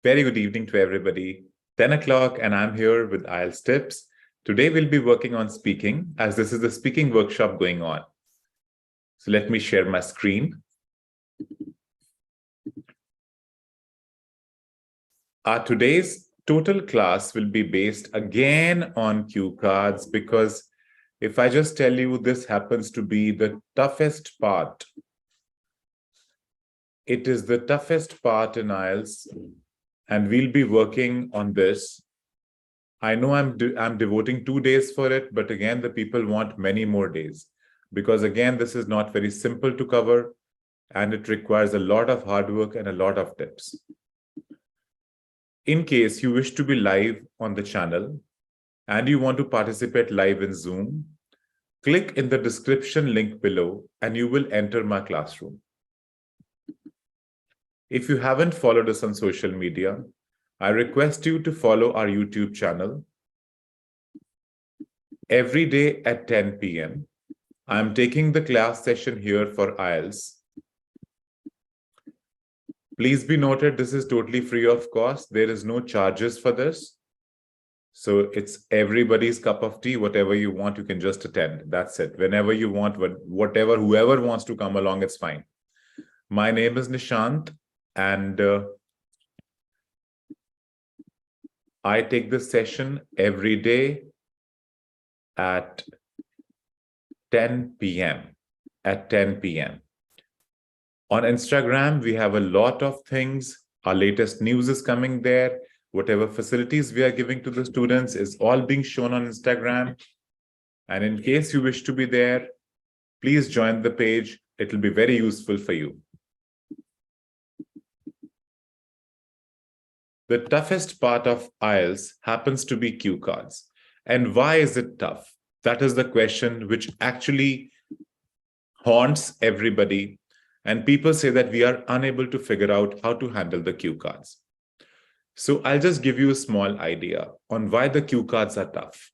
Very good evening to everybody. 10 o'clock and I'm here with IELTS tips. Today we'll be working on speaking as this is the speaking workshop going on. So let me share my screen. Today's total class will be based again on cue cards because if I just tell you this happens to be the toughest part, it is the toughest part in IELTS and we'll be working on this. I know I'm devoting 2 days for it, but again, the people want many more days because again, this is not very simple to cover and it requires a lot of hard work and a lot of tips. In case you wish to be live on the channel and you want to participate live in Zoom, click in the description link below and you will enter my classroom. If you haven't followed us on social media, I request you to follow our YouTube channel. Every day at 10 p.m., I'm taking the class session here for IELTS. Please be noted, this is totally free of cost. There is no charges for this. So it's everybody's cup of tea. Whatever you want, you can just attend. That's it. Whenever you want, whoever wants to come along, it's fine. My name is Nishant. And I take this session every day at 10 p.m. At 10 p.m. On Instagram, we have a lot of things. Our latest news is coming there. Whatever facilities we are giving to the students is all being shown on Instagram. And in case you wish to be there, please join the page. It will be very useful for you. The toughest part of IELTS happens to be cue cards. And why is it tough? That is the question which actually haunts everybody. And people say that we are unable to figure out how to handle the cue cards. So I'll just give you a small idea on why the cue cards are tough.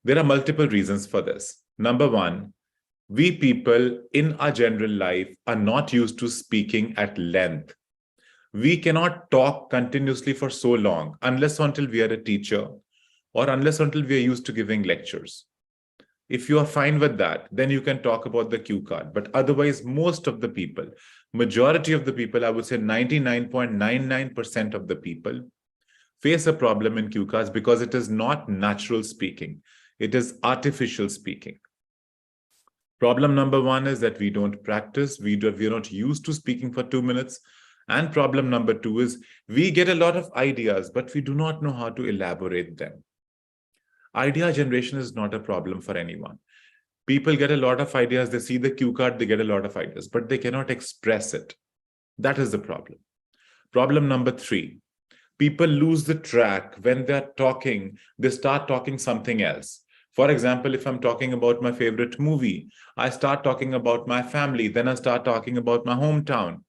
There are multiple reasons for this. Number one, we people in our general life are not used to speaking at length. We cannot talk continuously for so long unless until we are a teacher or unless until we are used to giving lectures. If you are fine with that, then you can talk about the cue card. But otherwise, most of the people, majority of the people, I would say 99.99% of the people face a problem in cue cards because it is not natural speaking. It is artificial speaking. Problem number one is that we don't practice. We are not used to speaking for 2 minutes. And problem number two is we get a lot of ideas, but we do not know how to elaborate them. Idea generation is not a problem for anyone. People get a lot of ideas. They see the cue card, they get a lot of ideas, but they cannot express it. That is the problem. Problem number three, people lose the track when they're talking. They start talking something else. For example, if I'm talking about my favorite movie, I start talking about my family, then I start talking about my hometown.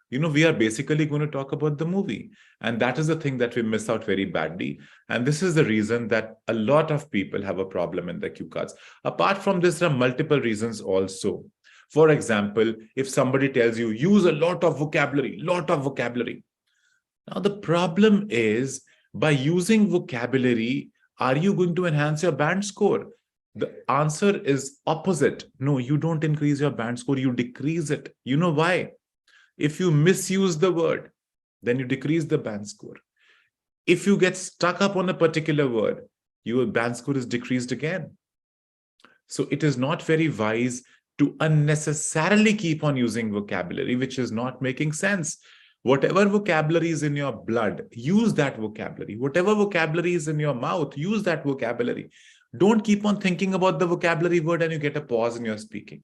You know, we are basically going to talk about the movie. And that is the thing that we miss out very badly. And this is the reason that a lot of people have a problem in the cue cards. Apart from this, there are multiple reasons also. For example, if somebody tells you, use a lot of vocabulary. Now, the problem is by using vocabulary, are you going to enhance your band score? The answer is opposite. No, you don't increase your band score, you decrease it. You know why? If you misuse the word, then you decrease the band score. If you get stuck up on a particular word, your band score is decreased again. So it is not very wise to unnecessarily keep on using vocabulary, which is not making sense. Whatever vocabulary is in your blood, use that vocabulary. Whatever vocabulary is in your mouth, use that vocabulary. Don't keep on thinking about the vocabulary word and you get a pause in your speaking.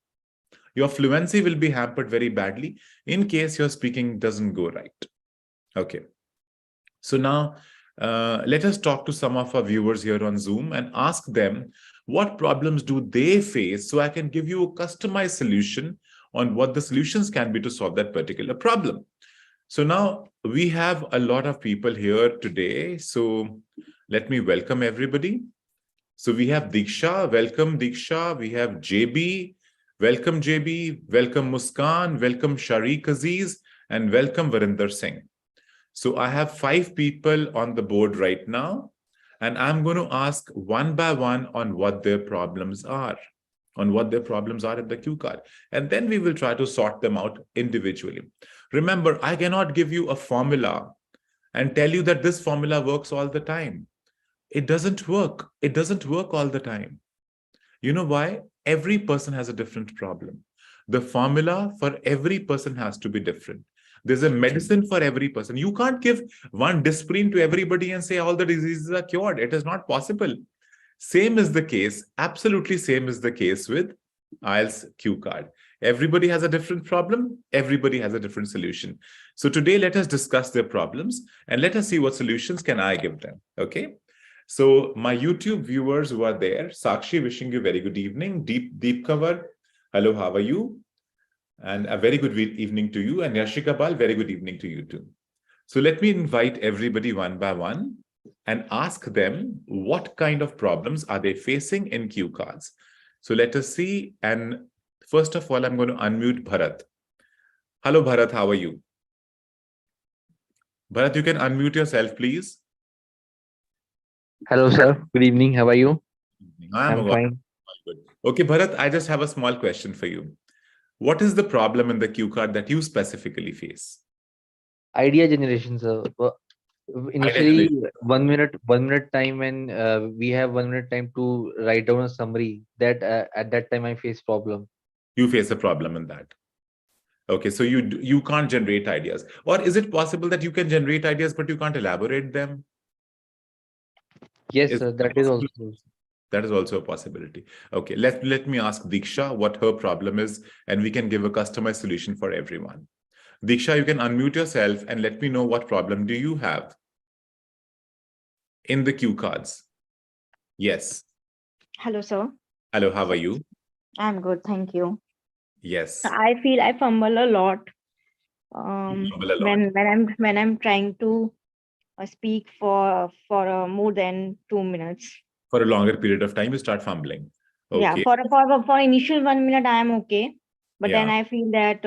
Your fluency will be hampered very badly in case your speaking doesn't go right. Okay. So now let us talk to some of our viewers here on Zoom and ask them what problems do they face so I can give you a customized solution on what the solutions can be to solve that particular problem. So now we have a lot of people here today. So let me welcome everybody. So we have Diksha. Welcome, Diksha. We have JB. Welcome, JB. Welcome, Muskan. Welcome, Shariq Aziz. And welcome, Varinder Singh. So I have 5 people on the board right now, and I'm going to ask one by one on what their problems are, in the cue card. And then we will try to sort them out individually. Remember, I cannot give you a formula and tell you that this formula works all the time. It doesn't work. It doesn't work all the time. You know why? Every person has a different problem. The formula for every person has to be different. There's a medicine for every person. You can't give one Disprin to everybody and say all the diseases are cured. It is not possible. Same is the case, absolutely same is the case with IELTS cue card. Everybody has a different problem. Everybody has a different solution. So today, let us discuss their problems and let us see what solutions can I give them. Okay. So my YouTube viewers who are there, Sakshi, wishing you a very good evening. Deep cover, hello, how are you? And a very good evening to you. And Yashika Bal, very good evening to you too. So let me invite everybody one by one and ask them what kind of problems are they facing in cue cards. So let us see. And first of all, I'm going to unmute Bharat. Hello, Bharat, how are you? Bharat, you can unmute yourself, please. Hello, sir. Good evening. How are you? I'm fine. Good. Okay, Bharat, I just have a small question for you. What is the problem in the cue card that you specifically face? Idea generation, sir. Initially, 1 minute time, and we have 1 minute time to write down a summary. That at that time I face problem. You face a problem in that. Okay, so you can't generate ideas. Or is it possible that you can generate ideas, but you can't elaborate them? Yes, sir. That is also. That is also a possibility. Okay, let me ask Diksha what her problem is, and we can give a customized solution for everyone. Diksha, you can unmute yourself and let me know what problem do you have in the cue cards. Yes. Hello, sir. Hello, how are you? I'm good, thank you. Yes. I feel I fumble a lot. Fumble a lot. When I'm trying to speak for more than 2 minutes. For a longer period of time, you start fumbling. Okay. Yeah, for initial 1 minute, I am okay, but then I feel that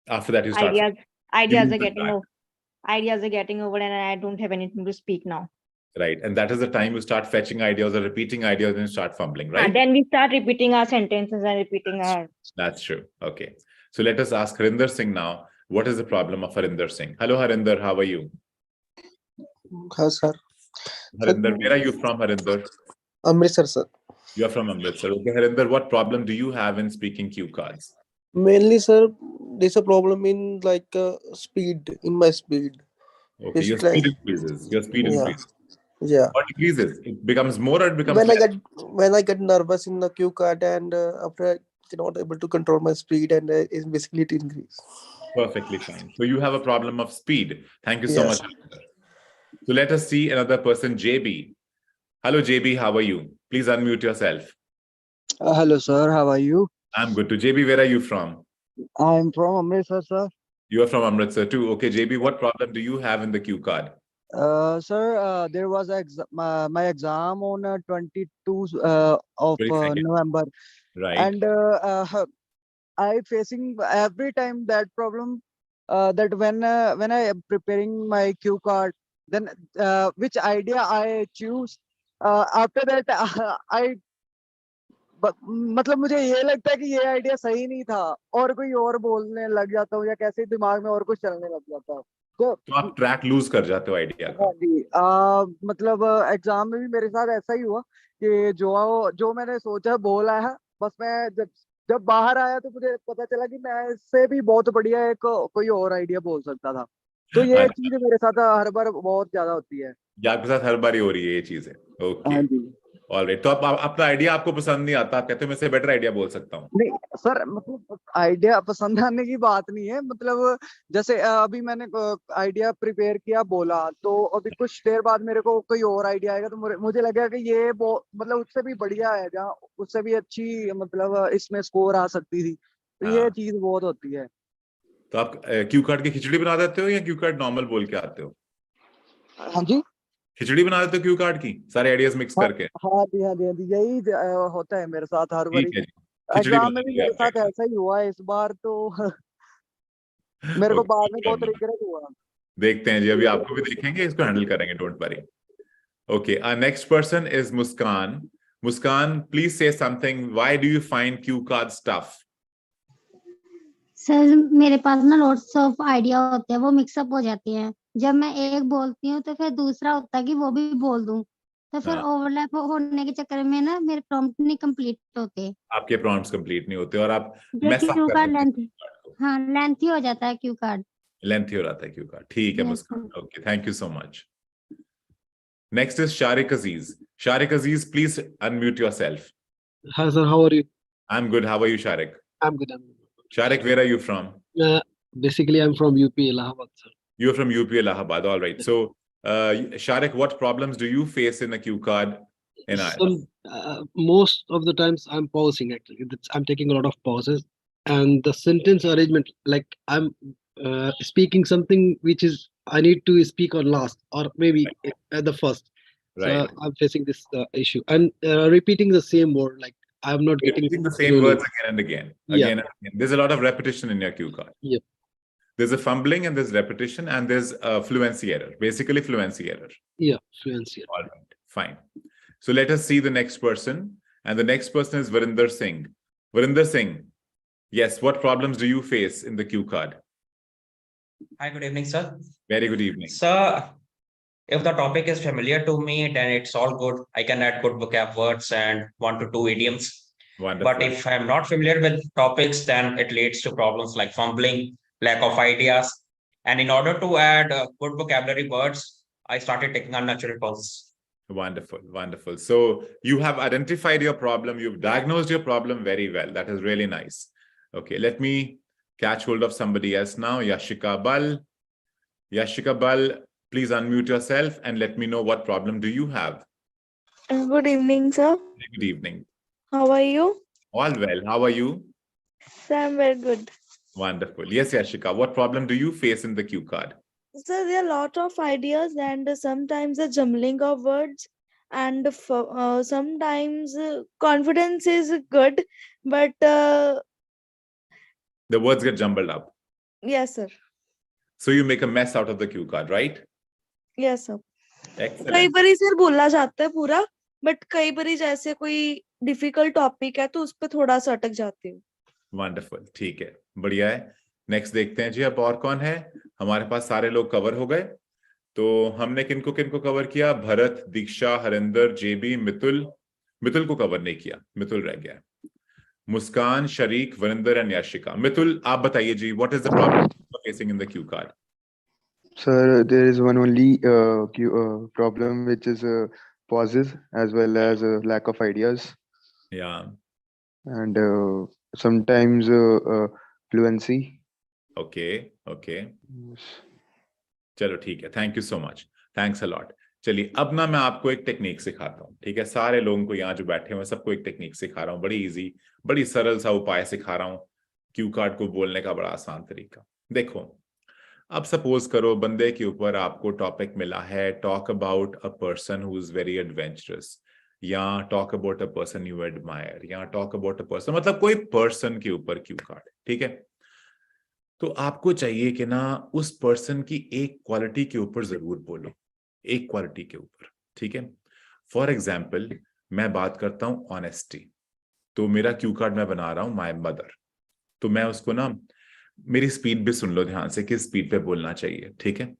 after that you start ideas are getting over, and I don't have anything to speak now. Right, and that is the time you start fetching ideas or repeating ideas and you start fumbling, right? And then we start repeating our sentences and repeating our... That's true. Okay. So let us ask Harinder Singh now. What is the problem of Harinder Singh? Hello, Harinder. How are you? Hi, sir. Harinder, where are you from, Harinder? Amritsar, sir. You are from Amritsar. Okay, Harinder, what problem do you have in speaking cue cards? Mainly, sir, there's a problem in speed, in my speed. Okay, your speed increases. Your speed increases. Yeah. What increases? It becomes more or it becomes when less? When I get nervous in the cue card, and after I cannot able to control my speed, and it's basically it increase. Perfectly fine. So you have a problem of speed. Thank you so much. So let us see another person, JB. Hello, JB. How are you? Please unmute yourself. Hello, sir. How are you? I'm good too. JB, where are you from? I'm from Amritsar, sir. You are from Amritsar too. Okay, JB, what problem do you have in the cue card? Sir, there was my exam on 22 of November. Right. And I facing every time that problem that when I am preparing my cue card, then which idea I choose, after that I मतलब मुझे ये लगता है कि ये idea सही नहीं था और कोई और बोलने लग जाता हूँ या कैसे दिमाग में और कुछ चलने लग जाता है तो आप ट्रैक लूज कर जाते हो आइडिया का। हाँ जी, मतलब एग्जाम में भी मेरे साथ ऐसा ही हुआ कि जो मैंने सोचा बोला है, बस मैं जब बाहर आया तो मुझे पता चला कि मैं इससे भी बहुत बढ़िया एक कोई और आइडिया बोल सकता था। तो ये चीज मेरे साथ हर बार बहुत ज्यादा होती है। आपके साथ हर बार ही हो रही है ये चीजें? ओके। हाँ जी। ऑलराइट, तो आप अपना आइडिया आपको पसंद नहीं आता, आप कहते हो मैं इससे बेटर आइडिया बोल सकता हूँ? नहीं सर, मतलब आइडिया पसंद आने की बात नहीं है, मतलब जैसे अभी मैंने आइडिया प्रिपेयर किया बोला, तो अभी कुछ देर बाद मेरे को कोई और आइडिया आएगा तो मुझे लगेगा कि ये मतलब उससे भी बढ़िया है, जहाँ उससे भी अच्छी मतलब इसमें स्कोर आ सकती थी। तो ये चीज बहुत होती है। तो आप क्यू कार्ड की खिचड़ी बना देते हो या क्यू कार्ड नॉर्मल बोल के आते हो? हाँ जी, खिचड़ी बना देते हो क्यू कार्ड की, सारे आइडियाज मिक्स करके? हाँ जी, हाँ जी, हाँ जी, यही होता है मेरे साथ हर बार। खिचड़ी एग्जाम में भी मेरे साथ ऐसा ही हुआ है इस बार, तो मेरे को बाद में बहुत रिग्रेट हुआ। देखते हैं जी, अभी आपको भी देखेंगे, इसको हैंडल करेंगे, don't worry. Okay, our next person is Muskan. Muskan, please say something. Why do you find cue cards tough? Sir मेरे पास ना लॉट्स ऑफ आइडिया होते हैं, वो मिक्सअप हो जाते हैं. जब मैं एक बोलती हूँ तो फिर दूसरा होता है कि वो भी बोल दूं, तो फिर हाँ. ओवरलैप होने के चक्कर में ना मेरे प्रॉम्प्ट नहीं कंप्लीट होते. आपके प्रॉम्प्ट्स कंप्लीट नहीं होते और आप जो मैस अप क्यू कर कार्ड देते लेंथ, हैं card को. हाँ लेंथी हो जाता है क्यू कार्ड. लेंथी हो जाता है क्यू कार्ड. ठीक है Yes, Muskan. Okay, thank you so much. Next is Sharik Aziz. Sharik Aziz, please unmute yourself. Hi sir, how are you? I'm good. How are you, Sharik? I'm good. Sharik, where are you from? Basically, I'm from UP, Allahabad, sir. You're from UP, Allahabad. All right. So, Sharik, what problems do you face in a cue card in IELTS? Most of the times I'm pausing actually. I'm taking a lot of pauses, and the sentence arrangement, like I'm speaking something which is I need to speak on last or maybe at the first. So Right. I'm facing this issue and repeating the same word, like I'm not getting Repeating the same slowly. words again and again. Yeah. Again and again. There's a lot of repetition in your cue card. Yep. There's a fumbling and there's repetition and there's a fluency error. Basically, fluency error. Yeah, fluency. All right. Fine. So let us see the next person. And the next person is Varinder Singh. Varinder Singh, yes, what problems do you face in the cue card? Hi, good evening, sir. Very good evening. Sir, if the topic is familiar to me, then it's all good. I can add good vocab words and 1 to 2 idioms. Wonderful. But if I'm not familiar with topics, then it leads to problems like fumbling, lack of ideas. And in order to add good vocabulary words, I started taking unnatural pauses. Wonderful, wonderful. So you have identified your problem. You've diagnosed your problem very well. That is really nice. Okay, let me catch hold of somebody else now. Yashika Bal. Yashika Bal, please unmute yourself and let me know what problem do you have. Good evening, sir. Good evening. How are you? All well. How are you? Sir, I'm very good. Wonderful. Yes, Yashika, what problem do you face in the cue card? Sir, there are a lot of ideas and sometimes a jumbling of words, and sometimes confidence is good, but The words get jumbled up. yes, sir. So you make a mess out of the cue card, right? Yes, sir. कई Excellent. बारी sir बोला जाता है पूरा, but कई बारी जैसे कोई डिफिकल्ट टॉपिक है तो उस पर थोड़ा सा अटक जाती हूँ. वंडरफुल. ठीक है, बढ़िया है. नेक्स्ट देखते हैं जी, अब और कौन है. हमारे पास सारे लोग कवर हो गए. तो हमने किनको किनको कवर किया? भरत, दीक्षा, हरिंदर, जेबी, मितुल. मितुल को कवर नहीं किया, मितुल रह गया. मुस्कान, शरीक, वरिंदर एंड याशिका. मितुल, आप बताइए जी, what is the problem facing in the cue card? Sir, there is one only problem, which is pauses as well as lack of ideas, Yeah. and sometimes fluency. Okay. Okay. Yes. चलो ठीक है. Thank you so much. Thanks a lot. चलिए, अब ना मैं आपको एक technique सिखाता हूँ. ठीक है, सारे लोगों को यहाँ जो बैठे हुए सबको एक टेक्निक सिखा रहा हूँ. बड़ी इजी, बड़ी सरल सा उपाय सिखा रहा हूँ. क्यू कार्ड को बोलने का बड़ा आसान तरीका. देखो, अब सपोज करो बंदे के ऊपर आपको टॉपिक मिला है, talk about a person who is very adventurous, या talk about a person you admire, या टॉक अबाउट अ पर्सन, मतलब कोई पर्सन के ऊपर क्यू कार्ड. ठीक है, तो आपको चाहिए कि ना उस पर्सन की एक क्वालिटी के ऊपर जरूर बोलो, एक क्वालिटी के ऊपर. ठीक है, फॉर एग्जाम्पल मैं बात करता हूं ऑनेस्टी, तो मेरा क्यू कार्ड मैं बना रहा हूं माय मदर. तो मैं उसको ना, मेरी स्पीड भी सुन लो ध्यान से, किस स्पीड पे बोलना चाहिए. ठीक है,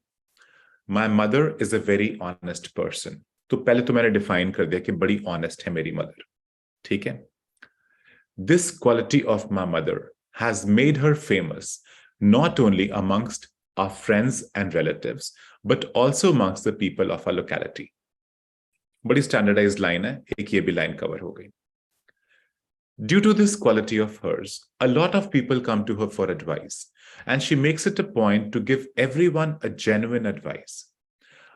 my mother is a very honest person. तो पहले तो मैंने डिफाइन कर दिया कि बड़ी ऑनेस्ट है मेरी मदर. ठीक है, this quality of my mother has made her famous not only amongst our friends and relatives, but also amongst the people of our locality. बड़ी standardized line है, एक ये भी line cover हो गई. Due to this quality of hers, a lot of people come to her for advice, and she makes it a point to give everyone a genuine advice.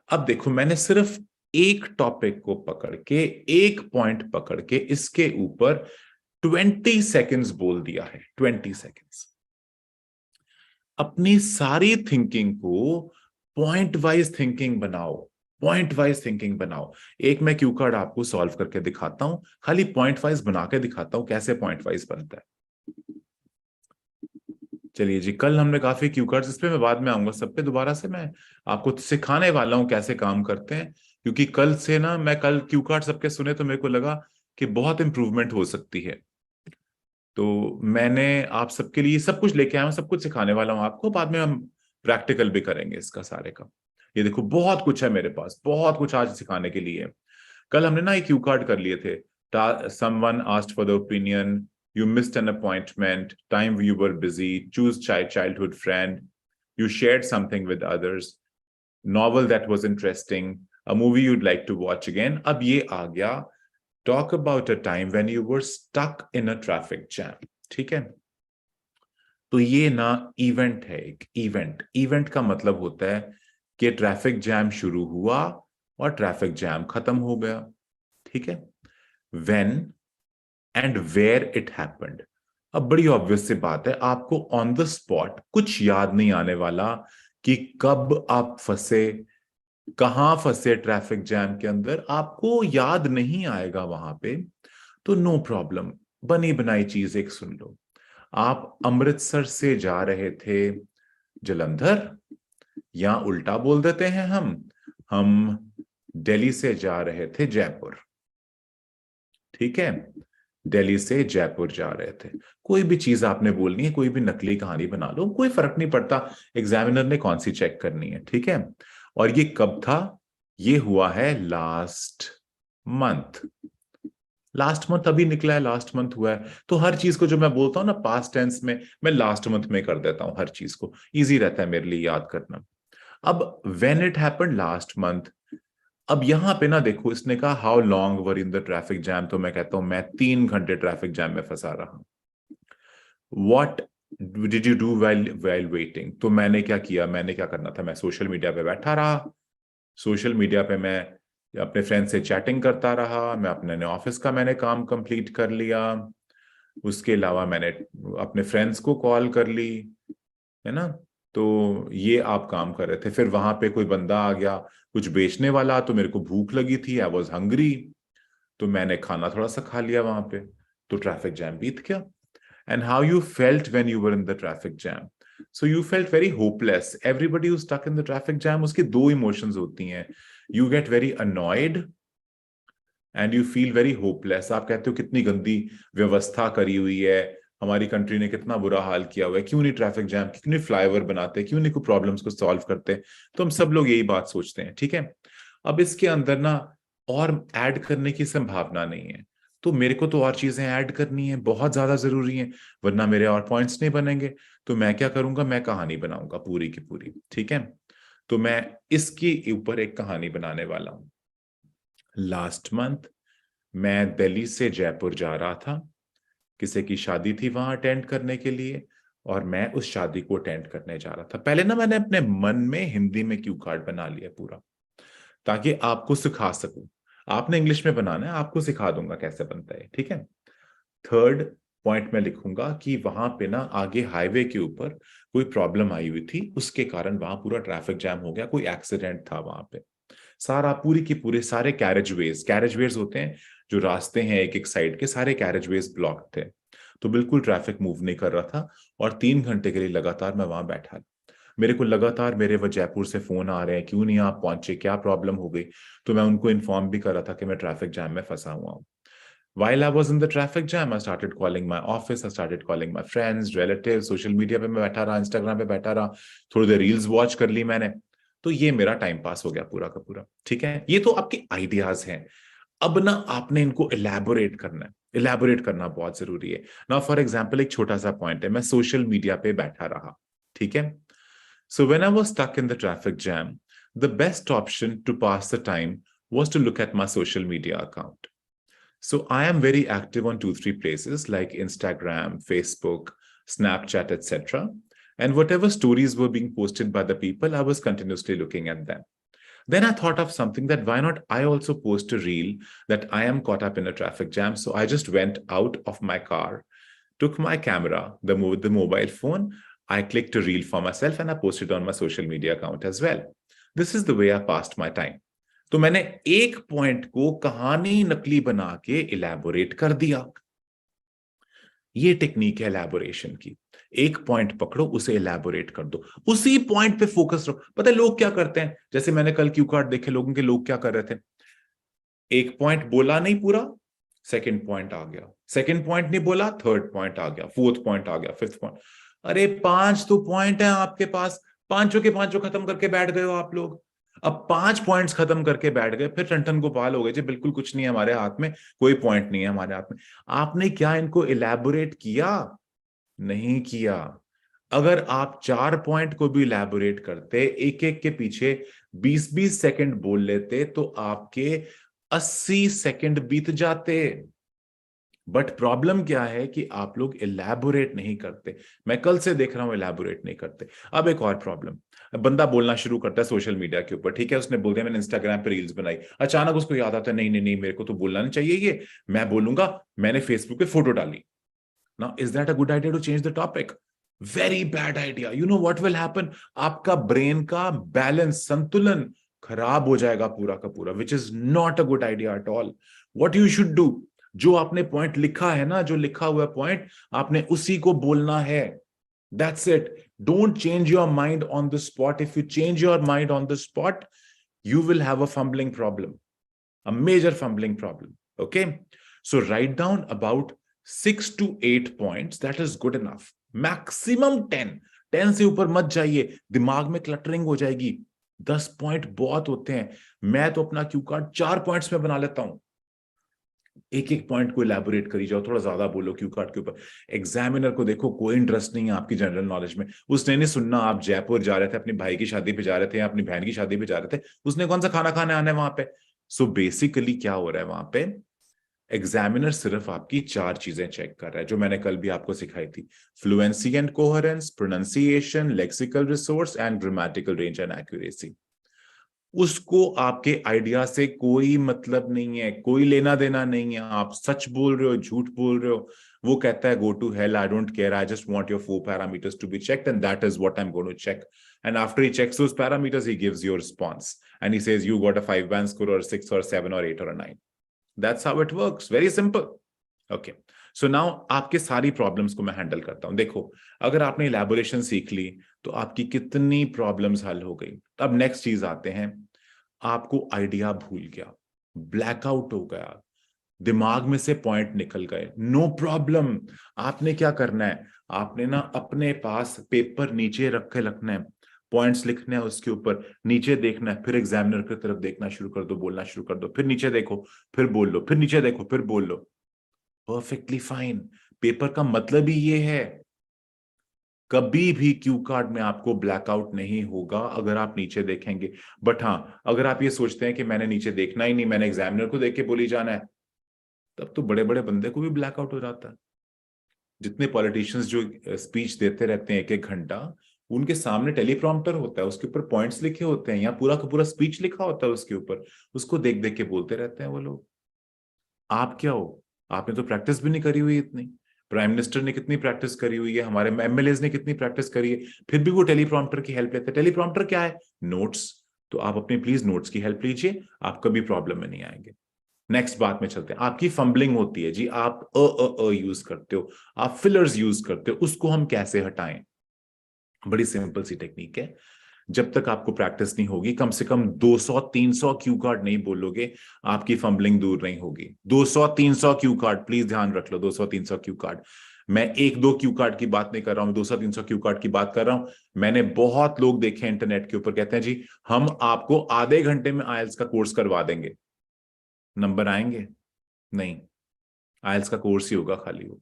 अब देखो, मैंने सिर्फ एक टॉपिक को पकड़ के, एक पॉइंट पकड़ के इसके ऊपर 20 सेकेंड्स बोल दिया है. 20 सेकेंड्स. अपनी सारी थिंकिंग को पॉइंट वाइज थिंकिंग बनाओ, पॉइंट वाइज थिंकिंग बनाओ. एक मैं क्यू कार्ड आपको सॉल्व करके दिखाता हूं, खाली पॉइंट वाइज बना के दिखाता हूं कैसे पॉइंट वाइज बनता है. चलिए जी, कल हमने काफी क्यू कार्ड्स, इस पे मैं बाद में आऊंगा, सब पे दोबारा से मैं आपको सिखाने वाला हूँ कैसे काम करते हैं, क्योंकि कल से ना मैं कल क्यू कार्ड सबके सुने तो मेरे को लगा कि बहुत इंप्रूवमेंट हो सकती है। तो मैंने आप सबके लिए सब कुछ लेके आया हूँ, सब कुछ सिखाने वाला हूँ आपको, बाद में हम प्रैक्टिकल भी करेंगे इसका सारे का। ये देखो बहुत कुछ है मेरे पास, बहुत कुछ आज सिखाने के लिए। कल हमने ना एक क्यू कार्ड कर लिए थे। Someone asked for the opinion, you missed an appointment, time you were busy, choose childhood friend, you shared something with others, novel that was interesting, a movie you'd like to watch again. अब ये आ गया, talk about a time when you were stuck in a traffic jam. ठीक है, तो ये ना event है, एक इवेंट का मतलब होता है कि ट्रैफिक जैम शुरू हुआ और ट्रैफिक जैम खत्म हो गया। ठीक है, when and where it happened. अब बड़ी ऑब्वियस सी बात है, आपको ऑन द स्पॉट कुछ याद नहीं आने वाला कि कब आप फंसे, कहां फंसे ट्रैफिक जैम के अंदर, आपको याद नहीं आएगा वहां पे। तो नो प्रॉब्लम, बनी बनाई चीज एक सुन लो। आप अमृतसर से जा रहे थे जलंधर, या उल्टा बोल देते हैं हम दिल्ली से जा रहे थे जयपुर। ठीक है, दिल्ली से जयपुर जा रहे थे, कोई भी चीज आपने बोलनी है, कोई भी नकली कहानी बना लो, कोई फर्क नहीं पड़ता एग्जामिनर ने कौन सी चेक करनी है। ठीक है, और ये कब था? ये हुआ है लास्ट मंथ। लास्ट मंथ अभी निकला है, लास्ट मंथ हुआ है। तो हर चीज को जो मैं बोलता हूँ ना पास्ट टेंस में, मैं लास्ट मंथ में कर देता हूँ, हर चीज को इजी रहता है मेरे लिए याद करना। अब when it happened last month, अब यहां पे ना देखो, इसने कहा how long were in the traffic jam, तो मैं कहता हूं मैं 3 घंटे ट्रैफिक जैम में फंसा रहा। What did you do while waiting, तो मैंने क्या किया, मैंने क्या करना था, मैं सोशल मीडिया पे बैठा रहा, सोशल मीडिया पे मैं अपने फ्रेंड से चैटिंग करता रहा, मैं अपने ऑफिस का मैंने काम कंप्लीट कर लिया, उसके अलावा मैंने अपने फ्रेंड्स को कॉल कर ली, है ना। तो ये आप काम कर रहे थे। फिर वहां पे कोई बंदा आ गया कुछ बेचने वाला, तो मेरे को भूख लगी थी, आई वॉज हंग्री, तो मैंने खाना थोड़ा सा खा लिया वहां पे, तो ट्रैफिक जैम बीत गया। And how you felt when you were in the traffic jam, so you felt very hopeless. Everybody who stuck in the traffic jam, उसकी दो इमोशंस होती हैं, you get very annoyed and you feel very hopeless. आप कहते हो कितनी गंदी व्यवस्था करी हुई है, हमारी कंट्री ने कितना बुरा हाल किया हुआ है, क्यों नहीं ट्रैफिक जैम, क्यों नहीं फ्लाईओवर बनाते, क्यों नहीं कोई प्रॉब्लम्स को सॉल्व करते। तो हम सब लोग यही बात सोचते हैं। ठीक है, अब इसके अंदर ना और ऐड करने की संभावना नहीं है, तो मेरे को तो और चीजें ऐड करनी है, बहुत ज्यादा जरूरी है, वरना मेरे और पॉइंट्स नहीं बनेंगे। तो मैं क्या करूंगा, मैं कहानी बनाऊंगा पूरी की पूरी। ठीक है, तो मैं इसके ऊपर एक कहानी बनाने वाला हूं। लास्ट मंथ मैं दिल्ली से जयपुर जा रहा था, किसी की शादी थी वहां अटेंड करने के लिए, और मैं उस शादी को अटेंड करने जा रहा था। पहले ना मैंने अपने मन में हिंदी में क्यू कार्ड बना लिया पूरा, ताकि आपको सिखा सकूं। आपने इंग्लिश में बनाना है, आपको सिखा दूंगा कैसे बनता है। ठीक है, थर्ड पॉइंट में लिखूंगा कि वहां पे ना आगे हाईवे के ऊपर कोई प्रॉब्लम आई हुई थी, उसके कारण वहां पूरा ट्रैफिक जैम हो गया, कोई एक्सीडेंट था वहां पे। सारा पूरी की पूरे सारे कैरेजवेज होते हैं जो रास्ते हैं एक एक साइड के, सारे कैरेजवेज ब्लॉक थे, तो बिल्कुल ट्रैफिक मूव नहीं कर रहा था। और 3 घंटे के लिए लगातार मैं वहां बैठा, मेरे को लगातार मेरे वो जयपुर से फोन आ रहे हैं, क्यों नहीं आप पहुंचे, क्या प्रॉब्लम हो गई। तो मैं उनको इन्फॉर्म भी कर रहा था कि मैं ट्रैफिक जैम में फंसा हुआ हूँ। While I was in the traffic jam, I started calling my office, I started calling my friends, relatives, social media पे मैं बैठा रहा, इंस्टाग्राम पे बैठा रहा, थोड़ी देर रील्स वॉच कर ली मैंने। तो ये मेरा टाइम पास हो गया पूरा का पूरा। ठीक है, ये तो आपके आइडियाज हैं। अब ना आपने इनको इलेबोरेट करना है, इलेबोरेट करना बहुत जरूरी है ना। फॉर एग्जाम्पल एक छोटा सा पॉइंट है, मैं सोशल मीडिया पे बैठा रहा। ठीक है, so when I was stuck in the traffic jam, the best option to pass the time was to look at my social media account. So I am very active on 2-3 places like Instagram, Facebook, Snapchat, etc. And whatever stories were being posted by the people, I was continuously looking at them. Then I thought of something that why not I also post a reel that I am caught up in a traffic jam. So I just went out of my car, took my camera, the mobile phone, I clicked a reel for myself and I posted on my social media account as well. This is the way I passed my time. तो मैंने एक point को कहानी नकली बना के elaborate कर दिया। ये टेक्निक है इलैबोरेशन की। एक पॉइंट पकड़ो, उसे इलैबोरेट कर दो, उसी पॉइंट पे फोकस रहो। पता है लोग क्या करते हैं, जैसे मैंने कल क्यू कार्ड देखे लोगों के, लोग क्या कर रहे थे, एक पॉइंट बोला नहीं पूरा, सेकंड पॉइंट आ गया, सेकंड पॉइंट नहीं बोला, थर्ड पॉइंट आ गया, फोर्थ पॉइंट आ गया, फिफ्थ पॉइंट। अरे 5 तो पॉइंट है आपके पास, पांचों के पांचों खत्म करके बैठ गए हो आप लोग। अब 5 पॉइंट्स खत्म करके बैठ गए, फिर टन गोपाल हो गए जी बिल्कुल कुछ नहीं है हमारे हाथ में, कोई पॉइंट नहीं है हमारे हाथ में। आपने क्या इनको इलैबोरेट किया? नहीं किया। अगर आप 4 पॉइंट को भी इलैबोरेट करते, एक एक के पीछे 20-20 सेकंड बोल लेते, तो आपके 80 सेकंड बीत जाते। बट प्रॉब्लम क्या है कि आप लोग इलैबोरेट नहीं करते। मैं कल से देख रहा हूं इलैबोरेट नहीं करते। अब एक और प्रॉब्लम, बंदा बोलना शुरू करता है सोशल मीडिया के ऊपर, ठीक है, उसने बोल दिया मैंने इंस्टाग्राम पे रील्स बनाई, अचानक उसको याद आता है नहीं नहीं नहीं मेरे को तो बोलना नहीं चाहिए ये, मैं बोलूंगा मैंने फेसबुक पे फोटो डाली। Now is that a good idea to change the topic? Very bad idea. You know what will happen, आपका ब्रेन का बैलेंस, संतुलन खराब हो जाएगा पूरा का पूरा, which is not a good idea at all. What you should do, जो आपने पॉइंट लिखा है ना, जो लिखा हुआ पॉइंट आपने उसी को बोलना है। That's it. Don't change your mind on the spot. If you change your mind on the spot, you will have a fumbling problem, a major fumbling problem. Okay, so write down about 6 to 8 points. That is good enough. Maximum 10 से ऊपर मत जाइए, दिमाग में cluttering हो जाएगी। 10 point बहुत होते हैं। मैं तो अपना क्यू कार्ड 4 पॉइंट्स में बना लेता हूं। एक एक पॉइंट को इलैबोरेट करी जाओ, थोड़ा ज्यादा बोलो क्यू कार्ड के ऊपर। एग्जामिनर को देखो कोई इंटरेस्ट नहीं है आपकी जनरल नॉलेज में, उसने नहीं सुनना आप जयपुर जा रहे थे, अपनी भाई की शादी पे जा रहे थे या अपनी बहन की शादी पे जा रहे थे, उसने कौन सा खाना खाने आना है वहां पे। सो बेसिकली क्या हो रहा है वहां पे, एग्जामिनर सिर्फ आपकी 4 चीजें चेक कर रहा है, जो मैंने कल भी आपको सिखाई थी, fluency and coherence, pronunciation, lexical resource and grammatical range and accuracy. उसको आपके आइडिया से कोई मतलब नहीं है, कोई लेना देना नहीं है, आप सच बोल रहे हो झूठ बोल रहे हो। वो कहता है go to hell, I don't care, I just want your 4 parameters to be checked and that is what I am going to check. And after he checks those parameters, he gives your response and he says you got a 5 band score or 6 or 7 or 8 or a 9. That's how it works. Very simple. Okay. So now आपके सारी problems को मैं handle करता हूं। देखो, अगर आपने इलैबोरेशन सीख ली तो आपकी कितनी प्रॉब्लम्स हल हो गई। अब नेक्स्ट चीज आते हैं, आपको आइडिया भूल गया, ब्लैकआउट हो गया, दिमाग में से पॉइंट निकल गए, नो प्रॉब्लम। आपने क्या करना है, आपने ना अपने पास पेपर नीचे रखे रखना है, पॉइंट्स लिखने हैं उसके ऊपर, नीचे देखना है, फिर एग्जामिनर की तरफ देखना शुरू कर दो, बोलना शुरू कर दो, फिर नीचे देखो, फिर बोल लो, फिर नीचे देखो, फिर बोल लो। Perfectly fine. पेपर का मतलब ही ये है, कभी भी क्यू कार्ड में आपको ब्लैकआउट नहीं होगा अगर आप नीचे देखेंगे। बट हाँ, अगर आप ये सोचते हैं कि मैंने नीचे देखना ही नहीं, मैंने एग्जामिनर को देख के बोली जाना है, तब तो बड़े बड़े बंदे को भी ब्लैकआउट हो जाता है। जितने पॉलिटिशियंस जो स्पीच देते रहते हैं 1-1 घंटा, उनके सामने टेलीप्रॉम्प्टर होता है, उसके ऊपर पॉइंट्स लिखे होते हैं, या पूरा का पूरा स्पीच लिखा होता है उसके ऊपर, उसको देख देख के बोलते रहते हैं वो लोग। आप क्या हो, आपने तो प्रैक्टिस भी नहीं करी हुई इतनी। प्राइम मिनिस्टर ने कितनी प्रैक्टिस करी हुई है, हमारे एमएलएज ने कितनी प्रैक्टिस करी है, फिर भी वो टेलीप्रॉम्प्टर की हेल्प लेते हैं। टेलीप्रॉम्प्टर क्या है? नोट्स। तो आप अपने प्लीज नोट्स की हेल्प लीजिए, आप कभी प्रॉब्लम में नहीं आएंगे। नेक्स्ट बात में चलते हैं, आपकी फंबलिंग होती है जी, आप यूज करते हो, आप फिलर्स यूज करते हो, उसको हम कैसे हटाएं? बड़ी सिंपल सी टेक्निक है। जब तक आपको प्रैक्टिस नहीं होगी, कम से कम 200-300 क्यू कार्ड नहीं बोलोगे, आपकी फंबलिंग दूर नहीं होगी। 200-300 क्यू कार्ड, प्लीज ध्यान रख लो, 200-300 क्यू कार्ड। मैं 1-2 क्यू कार्ड की बात नहीं कर रहा हूं, 200-300 क्यू कार्ड की बात कर रहा हूं। मैंने बहुत लोग देखे इंटरनेट के ऊपर, कहते हैं जी हम आपको आधे घंटे में आईएलटीएस का कोर्स करवा देंगे। नंबर आएंगे? नहीं, आईएलटीएस का कोर्स ही होगा खाली वो।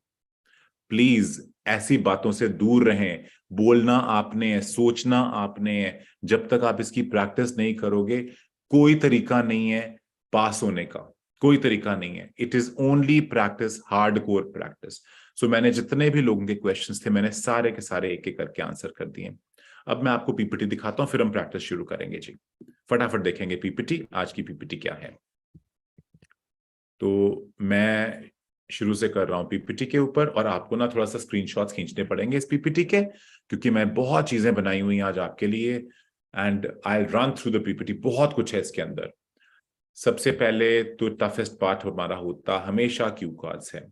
प्लीज ऐसी बातों से दूर रहें। बोलना आपने है, सोचना आपने है, जब तक आप इसकी प्रैक्टिस नहीं करोगे, कोई तरीका नहीं है पास होने का, कोई तरीका नहीं है। It is only practice, hardcore practice. So मैंने जितने भी लोगों के क्वेश्चंस थे, मैंने सारे के सारे एक एक करके आंसर कर दिए। अब मैं आपको पीपीटी दिखाता हूं, फिर हम प्रैक्टिस शुरू करेंगे जी। फटाफट देखेंगे पीपीटी, आज की पीपीटी क्या है। तो मैं शुरू से कर रहा हूं पीपीटी के ऊपर, और आपको ना थोड़ा सा स्क्रीनशॉट्स खींचने पड़ेंगे इस पीपीटी के, क्योंकि मैं बहुत चीजें बनाई हुई हैं आज आपके लिए, and I will run through the PPT. बहुत कुछ है इसके अंदर। सबसे पहले तो टफेस्ट पार्ट हमारा होता हमेशा क्यू कार्ड्स है।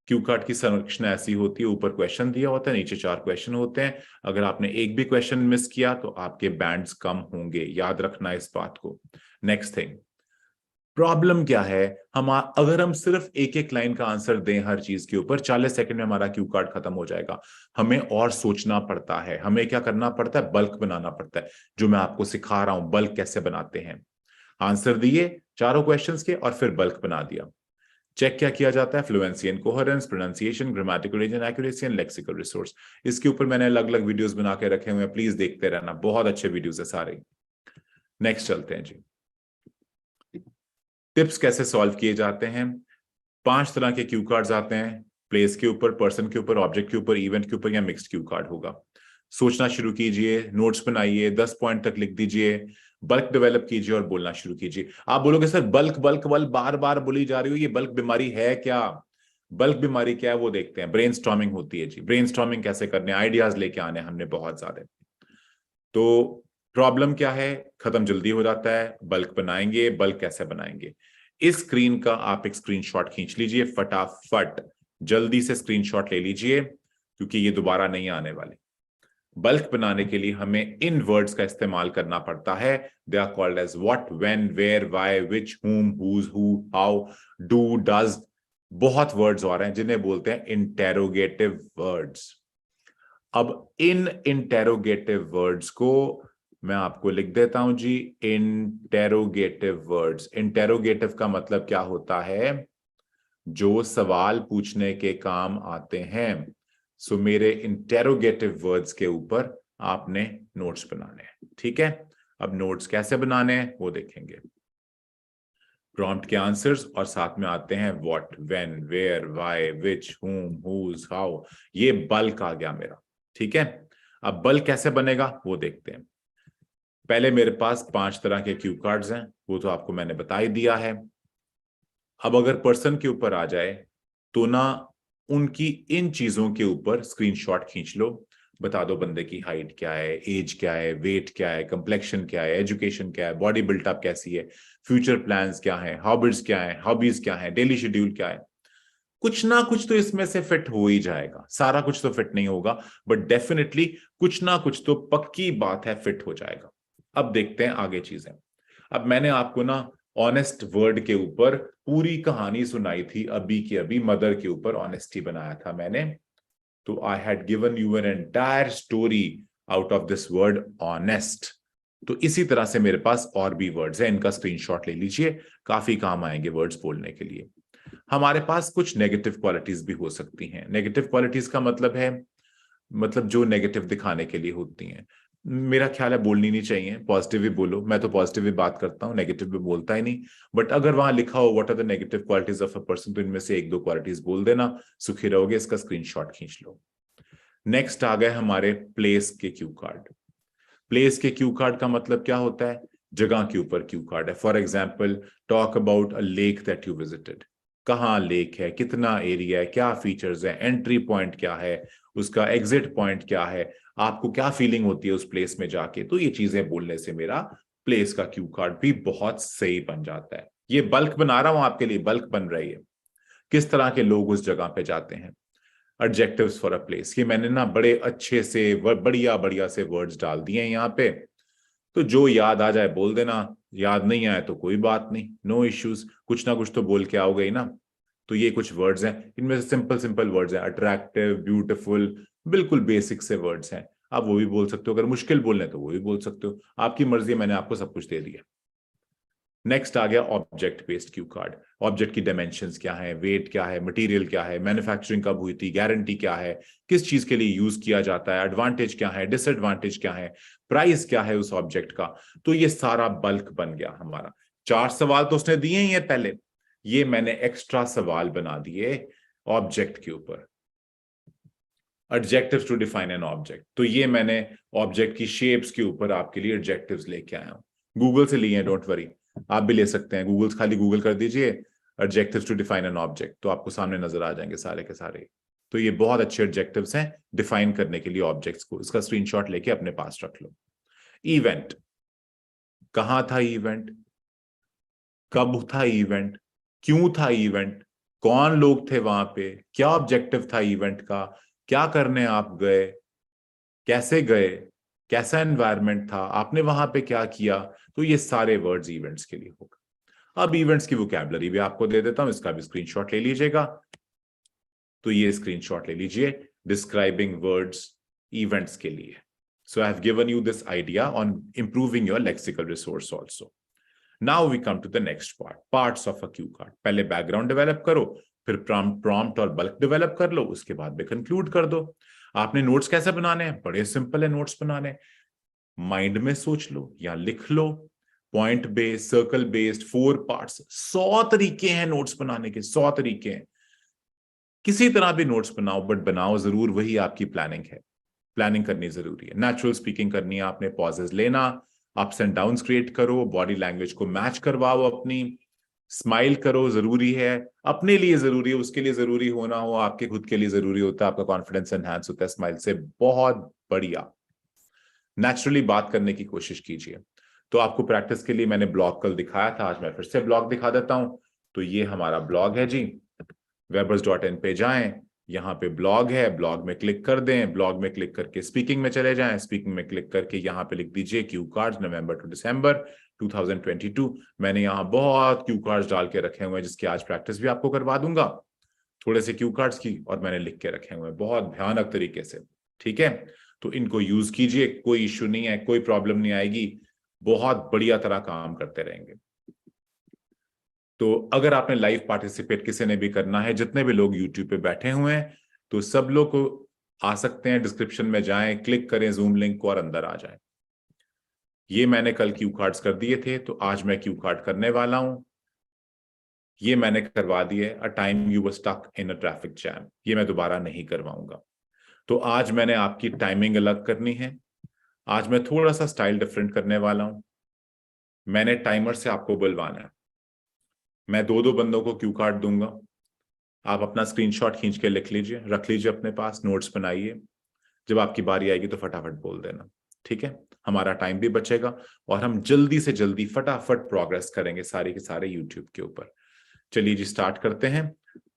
क्यू कार्ड की संरचना ऐसी होती है, ऊपर क्वेश्चन दिया होता है, नीचे 4 क्वेश्चन होते हैं। अगर आपने एक भी क्वेश्चन मिस किया तो आपके बैंड्स कम होंगे, याद रखना इस बात को। नेक्स्ट थिंग, प्रॉब्लम क्या है, अगर हम सिर्फ एक एक लाइन का आंसर दें हर चीज के ऊपर, 40 सेकंड में हमारा क्यू कार्ड खत्म हो जाएगा। हमें और सोचना पड़ता है, हमें क्या करना पड़ता है, बल्क बनाना पड़ता है, जो मैं आपको सिखा रहा हूं, बल्क कैसे बनाते हैं। आंसर दिए चारों क्वेश्चंस के और फिर बल्क बना दिया। चेक क्या किया जाता है, fluency and coherence, pronunciation, grammatical reason accuracy and lexical resource. इसके ऊपर मैंने अलग अलग वीडियोस बना के रखे हुए हैं, प्लीज देखते रहना, बहुत अच्छे वीडियोस है सारे। नेक्स्ट चलते हैं जी, टिप्स कैसे सॉल्व किए जाते हैं। 5 तरह के क्यू कार्ड्स आते हैं, प्लेस के ऊपर, पर्सन के ऊपर, ऑब्जेक्ट के ऊपर, इवेंट के ऊपर या मिक्स्ड क्यू कार्ड होगा। सोचना शुरू कीजिए, नोट्स बनाइए, 10 पॉइंट तक लिख दीजिए, बल्क डेवलप कीजिए और बोलना शुरू कीजिए। आप बोलोगे सर बल्क बल्क बल्क बार बार बोली जा रही हो, ये बल्क बीमारी है क्या? बल्क बीमारी क्या है वो देखते हैं। ब्रेनस्टॉर्मिंग होती है जी, ब्रेनस्टॉर्मिंग कैसे करने, आइडियाज लेके आने हमने बहुत ज्यादा। तो प्रॉब्लम क्या है, खत्म जल्दी हो जाता है, बल्क बनाएंगे, बल्क कैसे बनाएंगे। इस स्क्रीन का आप एक स्क्रीनशॉट खींच लीजिए, फटाफट जल्दी से स्क्रीनशॉट ले लीजिए, क्योंकि ये दोबारा नहीं आने वाले। बल्क बनाने के लिए हमें इन वर्ड्स का इस्तेमाल करना पड़ता है। They are called as what, when, where, why, which, whom, whose, who, how, do, does. बहुत वर्ड्स और हैं जिन्हें बोलते हैं इंटेरोगेटिव वर्ड्स। अब इन इंटेरोगेटिव वर्ड्स को मैं आपको लिख देता हूं जी, इंटेरोगेटिव वर्ड्स। इंटेरोगेटिव का मतलब क्या होता है, जो सवाल पूछने के काम आते हैं। सो मेरे इंटेरोगेटिव वर्ड्स के ऊपर आपने नोट्स बनाने हैं, ठीक है। अब नोट्स कैसे बनाने हैं वो देखेंगे। प्रॉम्प्ट के आंसर्स और साथ में आते हैं what, when, where, why, which, whom, whose, how. ये बल्क आ गया मेरा, ठीक है। अब बल्क कैसे बनेगा वो देखते हैं। पहले मेरे पास 5 तरह के क्यू कार्ड्स हैं, वो तो आपको मैंने बता ही दिया है। अब अगर पर्सन के ऊपर आ जाए तो ना, उनकी इन चीजों के ऊपर स्क्रीनशॉट खींच लो। बता दो बंदे की हाइट क्या है, एज क्या है, वेट क्या है, कंप्लेक्शन क्या है, एजुकेशन क्या है, बॉडी बिल्टअप कैसी है, फ्यूचर प्लान्स क्या है, हॉबीज क्या है, डेली शेड्यूल क्या है। कुछ ना कुछ तो इसमें से फिट हो ही जाएगा, सारा कुछ तो फिट नहीं होगा, बट डेफिनेटली कुछ ना कुछ तो पक्की बात है फिट हो जाएगा। अब देखते हैं आगे चीजें। अब मैंने आपको ना ऑनेस्ट वर्ड के ऊपर पूरी कहानी सुनाई थी, अभी की अभी मदर के ऊपर ऑनेस्टी बनाया था मैंने। तो I had given you an entire story out of this word honest. तो इसी तरह से मेरे पास और भी वर्ड्स हैं, इनका स्क्रीनशॉट ले लीजिए, काफी काम आएंगे वर्ड्स बोलने के लिए। हमारे पास कुछ नेगेटिव क्वालिटीज भी हो सकती हैं। नेगेटिव क्वालिटीज का मतलब है, मतलब जो नेगेटिव दिखाने के लिए होती हैं। मेरा ख्याल है बोलनी नहीं चाहिए, पॉजिटिव ही बोलो। मैं तो पॉजिटिव ही बात करता हूँ, नेगेटिव भी बोलता ही नहीं। बट अगर वहां लिखा हो what are the negative qualities of a person, तो इनमें से 1-2 क्वालिटीज बोल देना, सुखी रहोगे। इसका स्क्रीनशॉट खींच लो। नेक्स्ट आ गए हमारे प्लेस के क्यू कार्ड। प्लेस के क्यू कार्ड का मतलब क्या होता है, जगह के ऊपर क्यू कार्ड है। For example, talk about a lake that you visited. कहाँ लेक है, कितना एरिया है, क्या फीचर्स है, एंट्री पॉइंट क्या है, उसका एग्जिट पॉइंट क्या है, आपको क्या फीलिंग होती है उस प्लेस में जाके। तो ये चीजें बोलने से मेरा प्लेस का क्यू कार्ड भी बहुत सही बन जाता है। ये बल्क बना रहा हूं आपके लिए, बल्क बन रही है। किस तरह के लोग उस जगह पे जाते हैं। एडजेक्टिव्स फॉर अ प्लेस, ये मैंने ना बड़े अच्छे से बढ़िया बढ़िया से वर्ड्स डाल दिए हैं यहाँ पे। तो जो याद आ जाए बोल देना, याद नहीं आए तो कोई बात नहीं, नो इश्यूज, कुछ ना कुछ तो बोल के आओगे ही ना। तो ये कुछ वर्ड्स हैं, इनमें से सिंपल सिंपल वर्ड्स हैं, अट्रैक्टिव, ब्यूटीफुल, बिल्कुल बेसिक से वर्ड्स हैं। आप वो भी बोल सकते हो, अगर मुश्किल बोलने तो वो भी बोल सकते हो, आपकी मर्जी, मैंने आपको सब कुछ दे दिया। नेक्स्ट आ गया object based Q card. Object की डायमेंशंस क्या है, वेट क्या है, मटेरियल क्या है, मैन्युफैक्चरिंग कब हुई थी, गारंटी क्या है, किस चीज के लिए यूज किया जाता है, एडवांटेज क्या है, डिसएडवांटेज क्या है, प्राइस क्या है उस ऑब्जेक्ट का। तो ये सारा बल्क बन गया हमारा। 4 सवाल तो उसने दिए ही है पहले, ये मैंने एक्स्ट्रा सवाल बना दिए ऑब्जेक्ट के ऊपर। Adjectives to define an object, तो ये मैंने ऑब्जेक्ट की शेप्स के ऊपर आपके लिए एडजेक्टिव्स लेके आया हूं। गूगल से लिए हैं, डोंट वरी, आप भी ले सकते हैं। गूगल खाली गूगल कर दीजिए adjectives to define an object, तो आपको सामने नजर आ जाएंगे सारे के सारे। तो ये बहुत अच्छे एडजेक्टिव्स हैं डिफाइन करने के लिए ऑब्जेक्ट्स को। इसका स्क्रीनशॉट लेके अपने पास रख लो। इवेंट, कहां था इवेंट, कब था इवेंट, क्यों था इवेंट, कौन लोग थे वहां पे, क्या ऑब्जेक्टिव था इवेंट का, क्या करने आप गए, कैसे गए, कैसा एनवायरनमेंट था, आपने वहां पे क्या किया। तो ये सारे वर्ड्स इवेंट्स के लिए होगा। अब इवेंट्स की वोकैबुलरी भी आपको दे देता हूं, इसका भी स्क्रीनशॉट ले लीजिएगा। तो ये स्क्रीनशॉट ले लीजिए, डिस्क्राइबिंग वर्ड्स इवेंट्स के लिए। So I have given you this idea on improving your lexical resource also. Now we come to the next part, parts of a cue card. पहले बैकग्राउंड डेवलप करो, फिर prompt और bulk develop कर लो, उसके बाद में कंक्लूड कर दो। आपने नोट्स कैसे बनाने हैं? बड़े सिंपल है नोट्स बनाने। माइंड में सोच लो या लिख लो, point based, circle based, 4 parts. 100 तरीके हैं नोट्स बनाने के, 100 तरीके हैं। किसी तरह भी नोट्स बनाओ, बट बनाओ जरूर, वही आपकी प्लानिंग है। प्लानिंग करनी जरूरी है, नेचुरल स्पीकिंग करनी है आपने, पॉजेस लेना, अप्स एंड डाउन्स क्रिएट करो, बॉडी लैंग्वेज को मैच करवाओ अपनी, स्माइल करो, जरूरी है, अपने लिए जरूरी है, उसके लिए जरूरी होना हो, आपके खुद के लिए जरूरी होता है, आपका कॉन्फिडेंस एनहांस होता है स्माइल से। बहुत बढ़िया, नेचुरली बात करने की कोशिश कीजिए। तो आपको प्रैक्टिस के लिए मैंने ब्लॉग कल दिखाया था, आज मैं फिर से ब्लॉग दिखा देता हूं। तो ये हमारा ब्लॉग है जी, webberz.in पे जाएं, यहाँ पे ब्लॉग है, ब्लॉग में क्लिक कर दें, ब्लॉग में क्लिक करके स्पीकिंग में चले जाएं, स्पीकिंग में क्लिक करके यहाँ पे लिख दीजिए क्यू कार्ड्स नवंबर टू दिसंबर 2022। मैंने यहाँ बहुत क्यू कार्ड्स डाल के रखे हुए हैं, जिसकी आज प्रैक्टिस भी आपको करवा दूंगा, थोड़े से क्यू कार्ड्स की, और मैंने लिख के रखे हुए हैं बहुत भयानक तरीके से। ठीक है, तो इनको यूज कीजिए, कोई इश्यू नहीं है, कोई प्रॉब्लम नहीं आएगी, बहुत बढ़िया तरह काम करते रहेंगे। तो अगर आपने लाइव पार्टिसिपेट किसी ने भी करना है, जितने भी लोग यूट्यूब पे बैठे हुए हैं, तो सब लोग को आ सकते हैं, डिस्क्रिप्शन में जाएं, क्लिक करें जूम लिंक को और अंदर आ जाएं। ये मैंने कल क्यू कार्ड्स कर दिए थे, तो आज मैं क्यू कार्ड करने वाला हूं। ये मैंने करवा दिए, a time you were stuck in a traffic jam, ये मैं दोबारा नहीं करवाऊंगा। तो आज मैंने आपकी टाइमिंग अलग करनी है, आज मैं थोड़ा सा स्टाइल डिफरेंट करने वाला हूं। मैंने टाइमर से आपको बुलवाना है, मैं 2-2 बंदों को क्यू कार्ड दूंगा, आप अपना स्क्रीनशॉट खींच के लिख लीजिए, रख लीजिए अपने पास, नोट्स बनाइए, जब आपकी बारी आएगी तो फटाफट बोल देना। ठीक है, हमारा टाइम भी बचेगा और हम जल्दी से जल्दी फटाफट प्रोग्रेस करेंगे सारे के सारे यूट्यूब के ऊपर। चलिए जी, स्टार्ट करते हैं।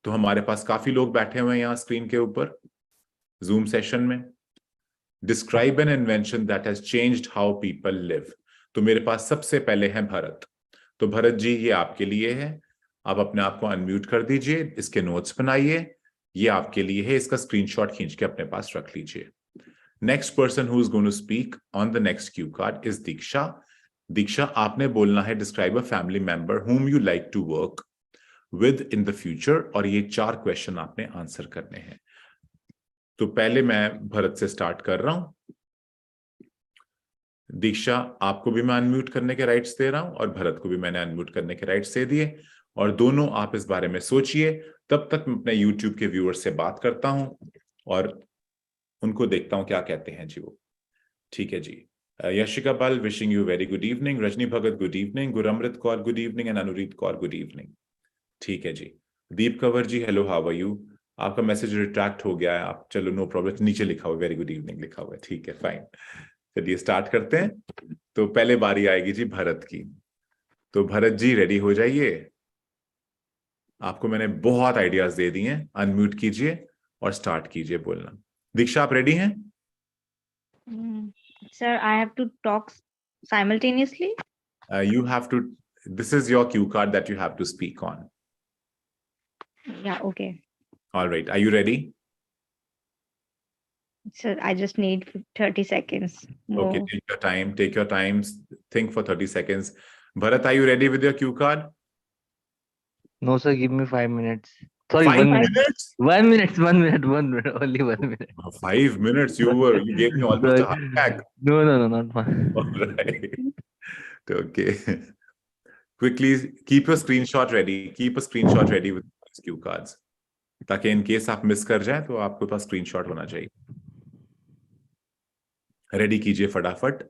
तो हमारे पास काफी लोग बैठे हुए हैं यहाँ स्क्रीन के ऊपर जूम सेशन में। Describe N invention that has changed how people live. तो मेरे पास सबसे पहले है भरत। तो भरत जी, ये आपके लिए है, आप अपने आप को अनम्यूट कर दीजिए, इसके नोट्स बनाइए, ये आपके लिए है, इसका स्क्रीनशॉट खींच के अपने पास रख लीजिए। Next person who is going to speak on the next cue card is Diksha. Diksha, आपने बोलना है describe a family member whom you like to work with in the future, और ये 4 क्वेश्चन आपने आंसर करने हैं। तो पहले मैं भरत से स्टार्ट कर रहा हूं। दीक्षा, आपको भी मैं अनम्यूट करने के राइट्स दे रहा हूं और भरत को भी मैंने अनम्यूट करने के राइट्स दे दिए, और दोनों आप इस बारे में सोचिए। तब तक मैं अपने YouTube के व्यूअर्स से बात करता हूं और उनको देखता हूं क्या कहते हैं जी वो। ठीक है जी, Yashika Bal wishing you very good evening, Rajni Bhagat good evening, Gurmrit Kaur good evening and Anureet Kaur good evening. ठीक है जी, Deep Kanwar ji hello how are you, आपका मैसेज रिट्रैक्ट हो गया है, आप चलो नो प्रॉब्लम, नीचे लिखा हुआ वेरी गुड इवनिंग लिखा हुआ है। ठीक है, फाइन, चलिए स्टार्ट करते हैं। तो पहले बारी आएगी जी भरत की। तो भरत जी रेडी हो जाइए, आपको मैंने बहुत आइडियाज दे दिए हैं, अनम्यूट कीजिए और स्टार्ट कीजिए बोलना। दीक्षा, आप रेडी हैं? Sir, I have to talk simultaneously. You have to, this is your cue card that you have to speak on. Yeah, okay. All right, are you ready? Sir, I just need 30 seconds more. Okay, take your time, think for 30 seconds. Bharat, are you ready with your cue card? No, sir, give me 5 minutes. Sorry, 5 1 minute. minutes? 1 minute, 1 minute, 1 minute, only 1 minute. 5 minutes, you gave me almost a heart attack. No, not 1. All right, okay. Quickly, keep your screenshot ready. Keep a screenshot ready with these cue cards. ताकि in case आप miss कर जाए तो आपके पास screenshot होना चाहिए। Ready कीजिए फटाफट।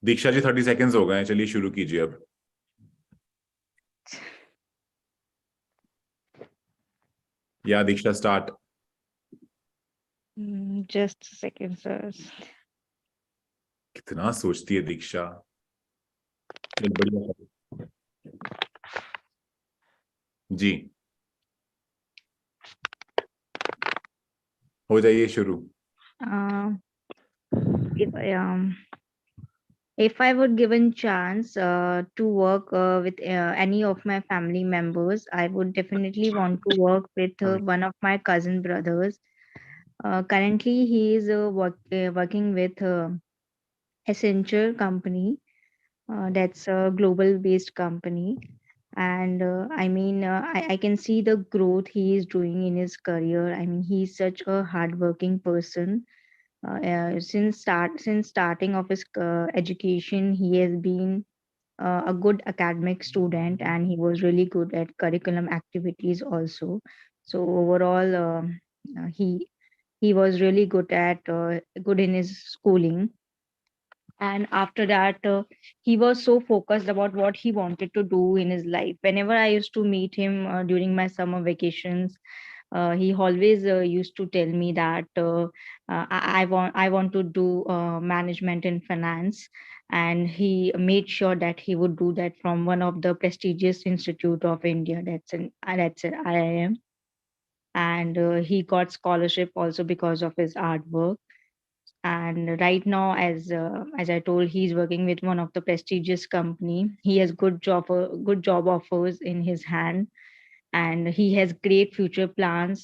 दीक्षा जी 30 सेकेंड्स हो गए हैं, चलिए शुरू कीजिए अब। या दीक्षा start. Just a second, sir. कितना सोचती है दीक्षा, चल बढ़िया जी। हो जाइए शुरू. Uh, if I would given chance to work with any of my family members, I would definitely want to work with one of my cousin brothers. Currently, he is working with Accenture company. That's a global based company. And I can see the growth he is doing in his career. I mean, he's such a hardworking person. Since starting of his education, he has been a good academic student, and he was really good at curriculum activities also. So overall, he was really good in his schooling. And after that, he was so focused about what he wanted to do in his life. Whenever I used to meet him during my summer vacations, he always used to tell me that I want to do management and finance, and he made sure that he would do that from one of the prestigious institute of India. That's an IIM, and he got scholarship also because of his artwork. And right now, as I told, he's working with one of the prestigious company. He has good job offers in his hand, and he has great future plans,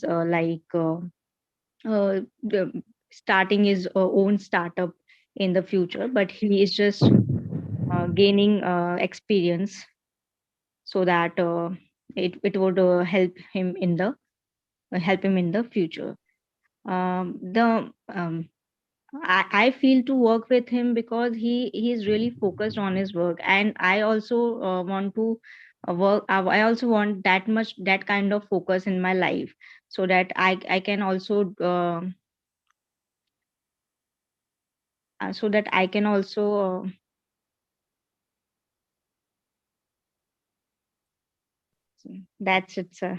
starting his own startup in the future. But he is just gaining experience, so that it would help him in the future. The I feel to work with him because he is really focused on his work, and I also want to work. I also want that kind of focus in my life, so that I can also so that I can also that's it, sir.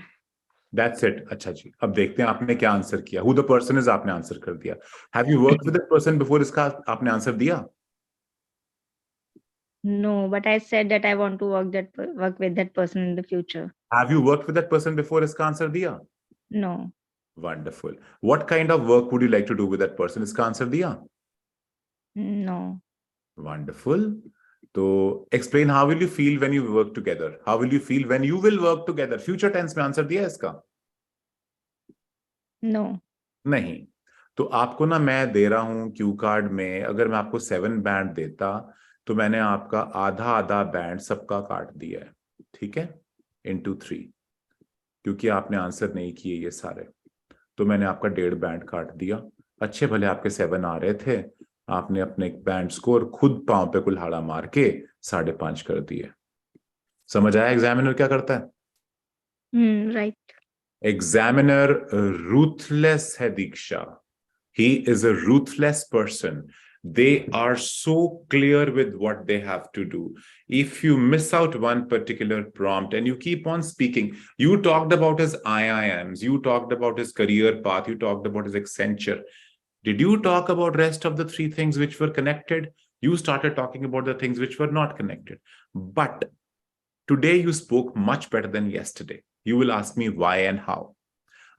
That's it. अच्छा जी. अब देखते हैं आपने क्या answer किया. Who the person is आपने answer कर दिया. Have you worked with that person before इसका आपने आंसर दिया? No, but I said that I want to work with that person in the future. Have you worked with that person before इसका answer दिया? No. Wonderful. What kind of work would you like to do with that person? इसका answer दिया? No. Wonderful. So explain, how will you feel when you work together? How will you feel when you will work together? Future tense में answer दिया इसका? No. नहीं. तो आपको ना मैं दे रहा हूं क्यू कार्ड में, अगर मैं आपको 7 बैंड देता तो मैंने आपका आधा आधा बैंड सबका काट दिया है. ठीक है, इंटू 3, क्योंकि आपने आंसर नहीं किए ये सारे, तो मैंने आपका 1.5 बैंड काट दिया. अच्छे भले आपके 7 आ रहे थे, आपने अपने बैंड स्कोर खुद पांव पे कुल्हाड़ा मार के 5.5 कर दिए. समझ आया एग्जामिनर क्या करता है? Right. Examiner ruthless है दीक्षा. He is a ruthless person. They are so clear with what they have to do. If you miss out one particular prompt and you keep on speaking, you talked about his IIMs, you talked about his career path, you talked about his Accenture. Did you talk about rest of the 3 things which were connected? You started talking about the things which were not connected. But today you spoke much better than yesterday. You will ask me why and how.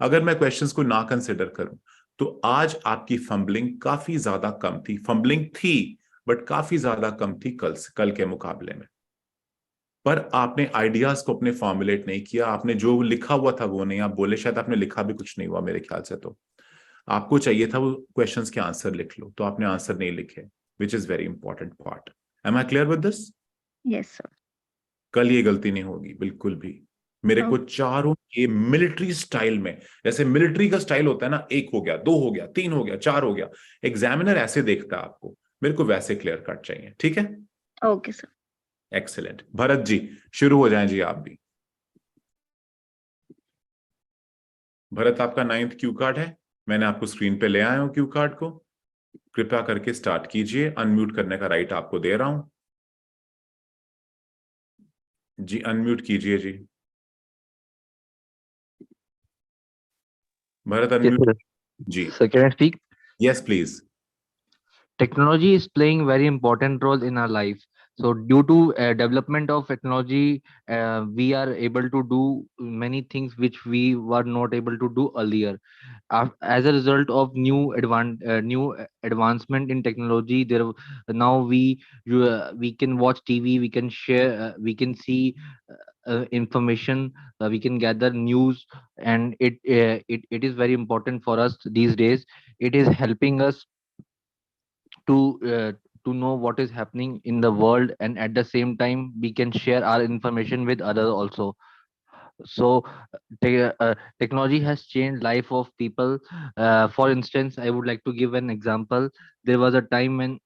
अगर मैं questions को ना consider करूं तो आज आपकी fumbling काफी ज्यादा कम थी. फंबलिंग थी बट काफी ज्यादा कम थी कल के मुकाबले में. पर आपने आइडियाज को अपने फॉर्मुलेट नहीं किया. आपने जो लिखा हुआ था वो नहीं. आप बोले शायद आपने लिखा भी कुछ नहीं हुआ मेरे ख्याल से. तो आपको चाहिए था वो क्वेश्चंस के आंसर लिख लो, तो आपने आंसर नहीं लिखे, which is very important part. Am I clear with this? Yes, sir. कल ये गलती नहीं होगी बिल्कुल भी. मेरे को चारों के मिलिट्री स्टाइल में, जैसे मिलिट्री का स्टाइल होता है ना, 1 हो गया, 2 हो गया, 3 हो गया, 4 हो गया, एग्जामिनर ऐसे देखता है आपको. मेरे को वैसे क्लियर कट चाहिए. ठीक है? Okay, sir. Excellent. Bharat ji शुरू हो जाएं जी आप भी. भरत आपका 9th क्यू कार्ड है. मैंने आपको स्क्रीन पे ले आया हूं क्यू कार्ड को. कृपया करके स्टार्ट कीजिए. अनम्यूट करने का राइट आपको दे रहा हूं जी. अनम्यूट कीजिए जी. Bharat, unmute. Ji. So can I speak? Yes, please. Technology is playing very important role in our life. So due to development of technology, we are able to do many things which we were not able to do earlier. As a result of new advancement in technology, now we can watch TV, we can share, we can see information, we can gather news, and it is very important for us these days. It is helping us to uh, to know what is happening in the world, and at the same time we can share our information with others also. So technology has changed life of people. For instance, I would like to give an example. There was a time when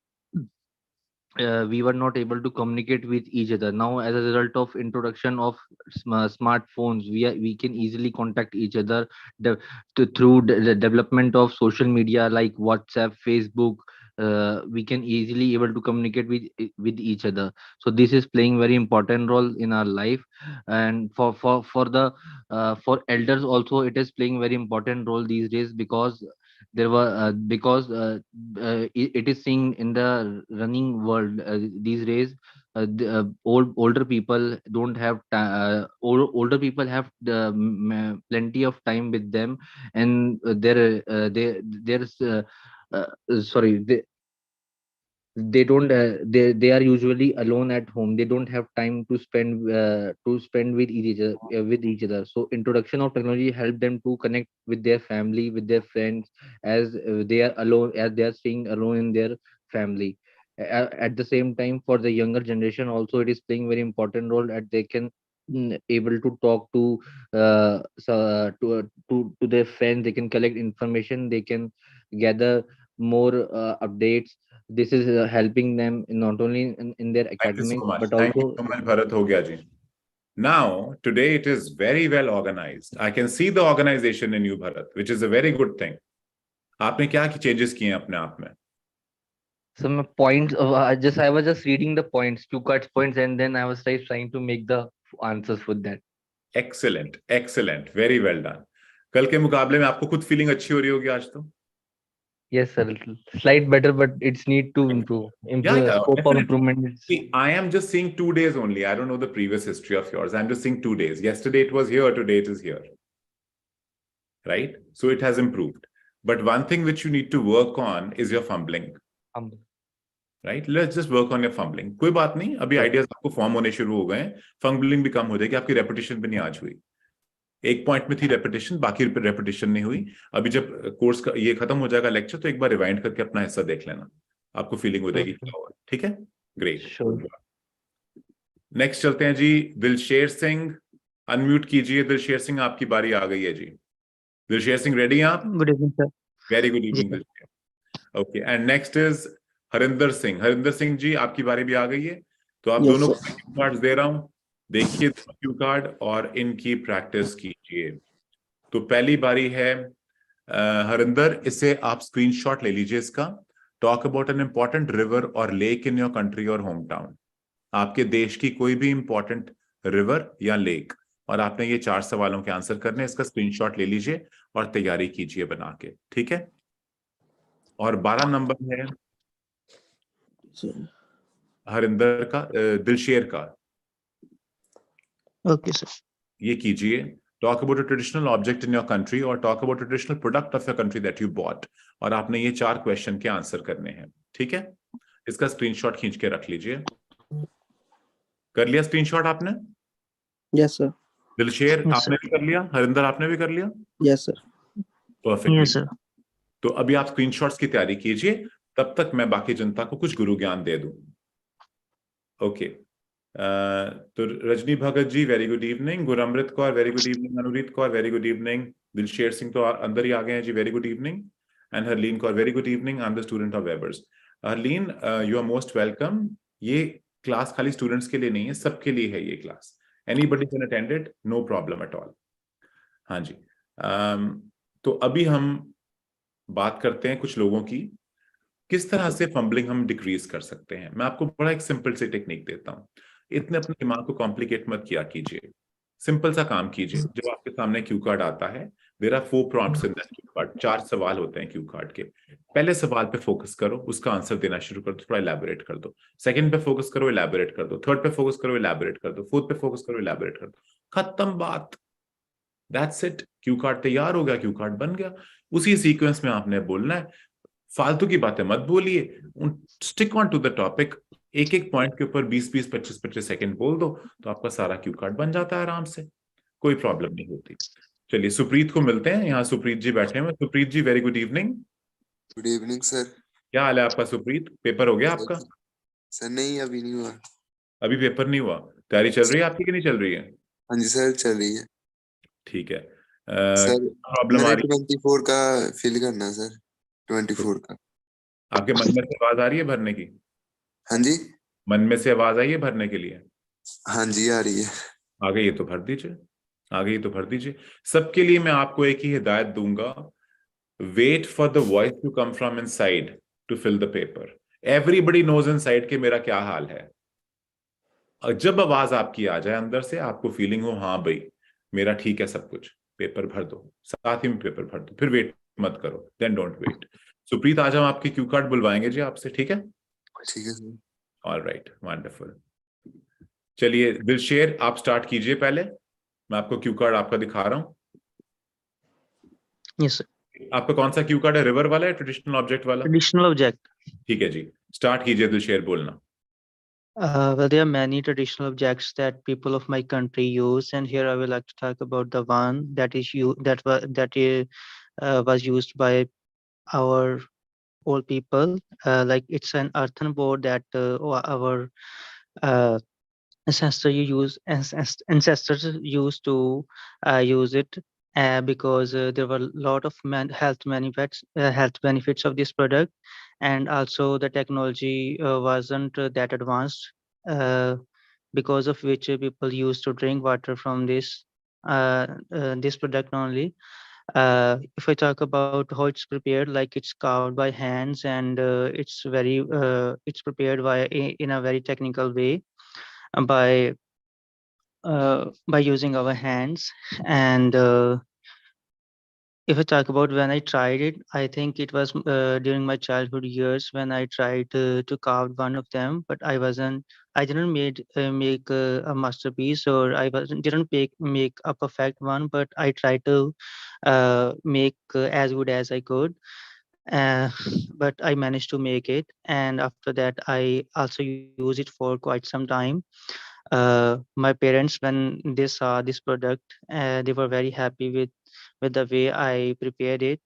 we were not able to communicate with each other. Now, as a result of introduction of smartphones, we can easily contact each other the, through the development of social media like WhatsApp, Facebook. We can easily able to communicate with each other. So this is playing very important role in our life, and for elders also it is playing very important role these days, because because it is seen in the running world these days. Older people don't have older people have plenty of time with them, and there's sorry they are usually alone at home. They don't have time to spend with each other. So introduction of technology help them to connect with their family, with their friends, as they are staying alone in their family. At the same time, for the younger generation also, it is playing very important role that they can able to talk to to their friends. They can collect information, they can gather more updates. This is helping them not only in their Thank you so academics much. but Thank you also. so much, Bharat. Ho gaya ji. Now, today it is very well organized. I can see the organization in you, Bharat, which is a very good thing. आपने क्या changes किए हैं अपने आप में? Some points I was just reading the points, two cuts points, and then I was trying to make the answers for that. Excellent, excellent, very well done. कल के मुकाबले में आपको खुद फीलिंग अच्छी हो रही होगी आज तो? Yes, sir. Slight better, but it's need to improve. Yeah, Scope of definitely. improvement. See, I am just seeing 2 days only. I don't know the previous history of yours. I'm just seeing 2 days. Yesterday it was here, today it is here. Right? So it has improved. But one thing which you need to work on is your fumbling. Right? Let's just work on your fumbling. कोई बात नहीं, अभी ideas आपको form होने शुरू हो गए हैं, फंबलिंग भी कम हो जाएगी, आपकी रेपिटेशन भी नहीं आज हुई. एक पॉइंट में थी रेपिटेशन, बाकी रेपिटेशन नहीं हुई. अभी जब कोर्स का ये खत्म हो जाएगा लेक्चर, तो एक बार रिवाइंड करके अपना हिस्सा देख लेना, आपको फीलिंग हो जाएगी क्या हुआ. ठीक है, ग्रेट. नेक्स्ट चलते हैं जी, दिलशेर सिंह. अनम्यूट कीजिए दिलशेर सिंह, आपकी बारी आ गई है जी. दिलशेर सिंह रेडी हैं आप? Good evening sir. Very good evening Dilsher. Okay, and next is Harinder Singh. Harinder Singh ji, आपकी बारी भी आ गई है, तो आप दोनों को कार्ड्स दे रहा हूं. देखिए क्यू कार्ड और इनकी प्रैक्टिस कीजिए. तो पहली बारी है हरिंदर, इसे आप स्क्रीनशॉट ले लीजिए इसका. Talk about an important river और लेक इन योर कंट्री और होम टाउन. आपके देश की कोई भी इंपॉर्टेंट रिवर या लेक, और आपने ये 4 सवालों के आंसर करने. इसका स्क्रीनशॉट ले लीजिए और तैयारी कीजिए बना के. ठीक है, और 12 नंबर है हरिंदर का, दिलशेर का. Okay sir. ये कीजिए, talk about a traditional object in your country और talk about a traditional product of your country that you bought. और आपने ये 4 क्वेश्चन के आंसर करने हैं. ठीक है, इसका स्क्रीनशॉट खींच के रख लीजिए. कर लिया स्क्रीनशॉट आपने? Yes sir. दिलशेर आपने भी कर लिया? हरिंदर आपने भी कर लिया? Yes sir. Perfect. Yes sir. तो अभी आप स्क्रीनशॉट्स की तैयारी कीजिए, तब तक मैं बाकी जनता को कुछ गुरु ज्ञान दे दूं. ओके, तो Rajni Bhagat ji very good evening. Guramrit Kaur very good evening. Anureet Kaur very good evening. Dilsher Singh तो अंदर ही आ गए हैं जी, very good evening. And Harleen Kaur very good evening. I am the student of webers. Harleen, you are most welcome. ये क्लास खाली स्टूडेंट्स के लिए नहीं है, सबके लिए है ये class. Anybody can attend it, no problem at all. हाँ जी, तो अभी हम बात करते हैं कुछ लोगों की, किस तरह से फंबलिंग हम डिक्रीज कर सकते हैं. मैं आपको बड़ा एक सिंपल सी टेक्निक देता हूं. इतने अपने दिमाग को कॉम्प्लिकेट मत किया कीजिए, सिंपल सा काम कीजिए. जब आपके सामने क्यू कार्ड आता है, there are 4 prompts in that cue card. 4 सवाल होते हैं क्यू कार्ड के. पहले सवाल पे फोकस करो, उसका आंसर देना शुरू कर दो, थोड़ा इलैबोरेट कर दो. सेकंड पे फोकस करो, इलैबोरेट कर दो. थर्ड पे फोकस करो, इलैबोरेट कर दो. फोर्थ पे फोकस करो, इलैबोरेट कर दो. खत्म बात. That's it. क्यू कार्ड तैयार हो गया, क्यू कार्ड बन गया. उसी सीक्वेंस में आपने बोलना है. फालतू की बातें मत बोलिए. Stick on to the topic. एक एक पॉइंट के ऊपर 20-20, 25-25 सेकंड बोल दो तो आपका सारा क्यू कार्ड बन जाता है आराम से. कोई प्रॉब्लम नहीं होती. चलिए सुप्रीत को मिलते हैं. यहाँ सुप्रीत जी बैठे हुए. Supreet ji, very good evening. Good evening sir. क्या हाल है आपका सुप्रीत? पेपर हो गया आपका? सर नहीं, अभी नहीं हुआ. अभी पेपर नहीं हुआ. तैयारी चल रही है आपकी कि नहीं चल रही है? हाँ जी सर, चल रही है. ठीक है. सर प्रॉब्लम आ मैंने रही है? 24 का फिल करना है सर. 24 का. आपके मन में से आवाज आ रही है भरने की? हाँ जी. मन में से आवाज आई है भरने के लिए? हाँ जी, आ रही है. आ गई है तो भर दीजिए. आ गई तो भर दीजिए. सबके लिए मैं आपको एक ही हिदायत दूंगा. Wait for the voice to come from inside to fill the paper. Everybody knows inside के मेरा क्या हाल है. और जब आवाज आपकी आ जाए अंदर से, आपको फीलिंग हो हाँ भाई मेरा ठीक है सब कुछ, पेपर भर दो. साथ ही में पेपर भर दो. फिर वेट मत करो. Then don't wait. सुप्रीत, आज हम आपके क्यू कार्ड बुलवाएंगे जी आपसे. ठीक है? ठीक है सर. Alright, wonderful. चलिए दिलशेर, आप स्टार्ट कीजिए. पहले मैं आपको क्यू कार्ड आपका दिखा रहा हूँ. Yes sir. आपका कौन सा क्यू कार्ड है? रिवर वाला है, ट्रेडिशनल ऑब्जेक्ट वाला? Traditional object. ठीक है जी, स्टार्ट कीजिए दिलशेर बोलना. Well, there are many traditional objects that people of my country use, and here I would like to talk about the one that is was used by our old people. Like it's an earthen board that our uh, ancestors used to use it because there were a lot of health benefits of this product, and also the technology wasn't that advanced, uh, because of which people used to drink water from this product only. If I talk about how it's prepared, like it's carved by hands, and it's prepared in a very technical way, by using our hands. And if I talk about when I tried it, I think it was during my childhood years when I tried to carve one of them, but I didn't make a masterpiece, or didn't make a perfect one, but I tried to make as good as I could. uh, but I managed to make it, and after that I also use it for quite some time. My parents, when they saw this product, they were very happy with the way I prepared it.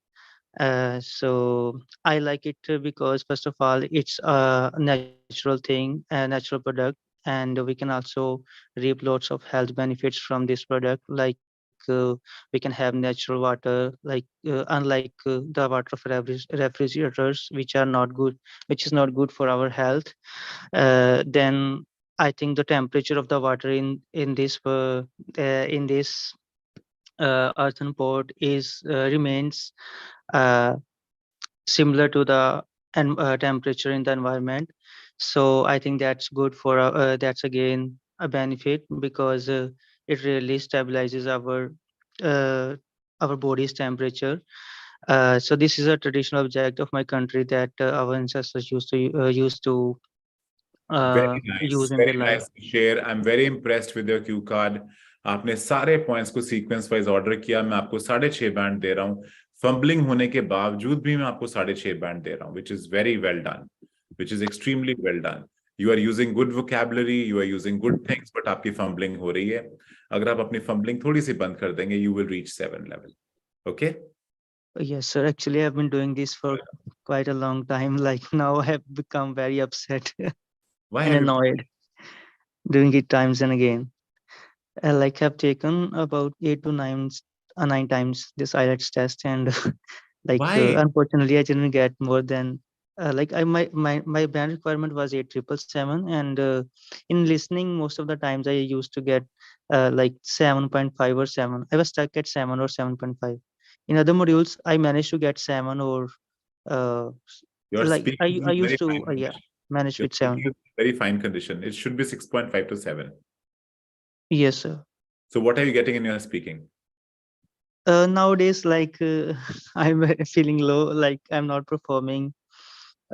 So I like it because first of all, it's a natural thing, a natural product, and we can also reap lots of health benefits from this product. Like we can have natural water, like unlike the water of refrigerators, which are not good, which is not good for our health. Then I think the temperature of the water in this earthen pot is remains uh, similar to the temperature in the environment. So I think that's good for that's again a benefit, because it really stabilizes uh, our body's temperature. So this is a traditional object of my country that our ancestors used to Very nice, use in their very life. nice share. I'm very impressed with your Q card. आपने सारे points को sequence wise order किया. मैं आपको 6.5 band दे रहा हूँ. Fumbling होने के बावजूद भी मैं आपको 6.5 बैंड दे रहा हूँ, which is very well done, which is extremely well done. You are using good vocabulary, you are using good things, but आपकी फंबलिंग हो रही है. अगर आप अपनी फंबलिंग थोड़ी सी बंद कर देंगे, you will reach 7 level. Okay? Yes, sir. Actually, I've been doing this for quite a long time. Like now, I have become very upset Why and have you? annoyed doing it times and again. Like I've taken about 9 times this IELTS test, and like Why? unfortunately, I didn't get more than like my band requirement was 8,777, and in listening, most of the times I used to get like 7.5 or 7. I was stuck at 7 or 7.5. In other modules, I managed to get 7, or uh, You're like speaking I in very used to fine yeah, condition. manage You're with 7. speaking in very fine condition. It should be 6.5 to 7. Yes, sir. So what are you getting in your speaking? Nowadays, like I'm feeling low, like I'm not performing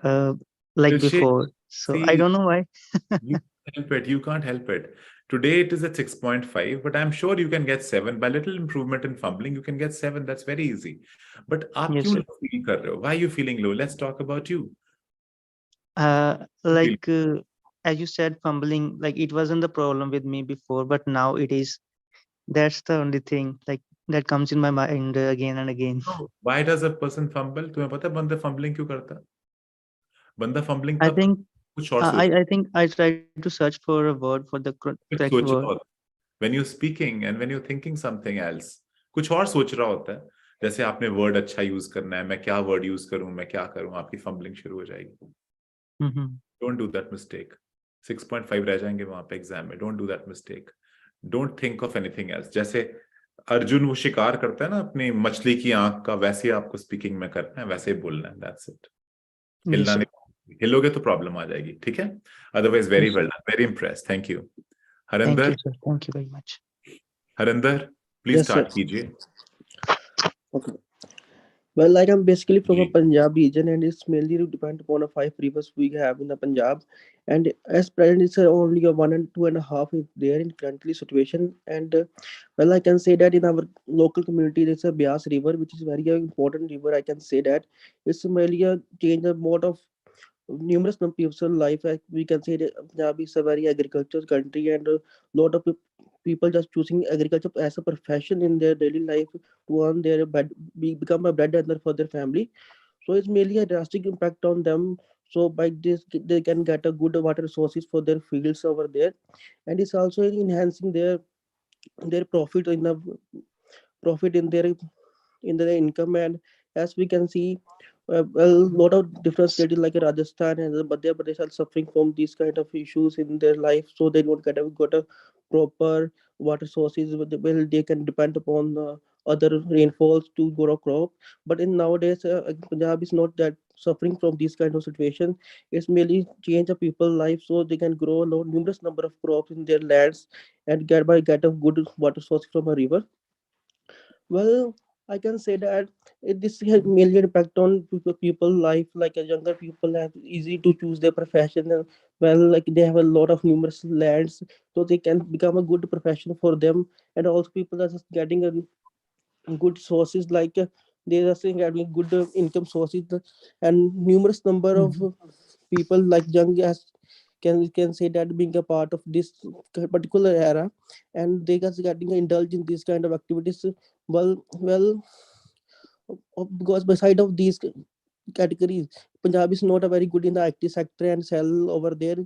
like Dilsher, before. So I see, don't know why. you can't help it. You can't help it. Today it is at 6.5, but I'm sure you can get 7. By little improvement in fumbling, you can get 7. That's very easy. But आप Yes, क्यों sir. low feel कर रहे हो? Why are you feeling low? Let's talk about you. Like as you said, fumbling, like it wasn't the problem with me before, but now it is. That's the only thing like that comes in my mind again and again. No. Why does a person fumble? तुम्हें पता है बंदा fumbling क्यों करता है? बंदा fumbling I तब think कुछ और सोच I think I tried to search for a word for the कुछ correct सोच रहा word. होता है. When you're speaking and when you're thinking something else, कुछ और सोच रहा होता है. जैसे आपने वर्ड अच्छा यूज करना है, मैं क्या वर्ड यूज करूं, मैं क्या करूं, आपकी फंबलिंग शुरू हो जाएगी. Don't do that mistake. 6.5 रह जाएंगे वहां पे एग्जाम में. Don't do that mistake. Don't think of anything else. जैसे अर्जुन वो शिकार करता है ना अपनी मछली की आंख का, वैसे ही आपको स्पीकिंग में करना है, वैसे ही बोलना है. That's it. हिलना नहीं, हिलोगे तो प्रॉब्लम आ जाएगी. ठीक है? Otherwise, very well done. Very impressed. Thank you. Thank Harinder, you, sir. Thank you very much. Harinder, please Yes, sir. start कीजिए. Okay. Well, like I'm basically from a Punjab region, and it's mainly depend upon the 5 rivers we have in the Punjab. And as present, it's only a 1 and 2.5 if there in currently situation. And well, I can say that in our local community, there's a Bias River, which is very important river. I can say that it's mainly a change the mode of numerous people's life. We can say that Punjab is a very agricultural country, and a lot of people just choosing agriculture as a profession in their daily life to earn their become a bread earner for their family. So it's mainly a drastic impact on them. So by this, they can get a good water resources for their fields over there, and it's also enhancing their profit in their income. And as we can see, well, a lot of different states like Rajasthan and Madhya Pradesh are suffering from these kind of issues in their life, so they don't got a proper water sources. Well, they can depend upon other rainfalls to grow crop. But in nowadays, Punjab is not that suffering from this kind of situation. It's merely change of people life, so they can grow a lot numerous number of crops in their lands and get a good water source from a river. Well, I can say that this has mainly impact on people life. Like younger people have easy to choose their profession. Well, like they have a lot of numerous lands, so they can become a good profession for them. And also, people are just getting a good sources like they are saying having good income sources, and numerous number of people like young as can say that being a part of this particular era, and they are getting indulged in these kind of activities. Well, because beside of these categories, Punjab is not a very good in the IT sector and sell over there.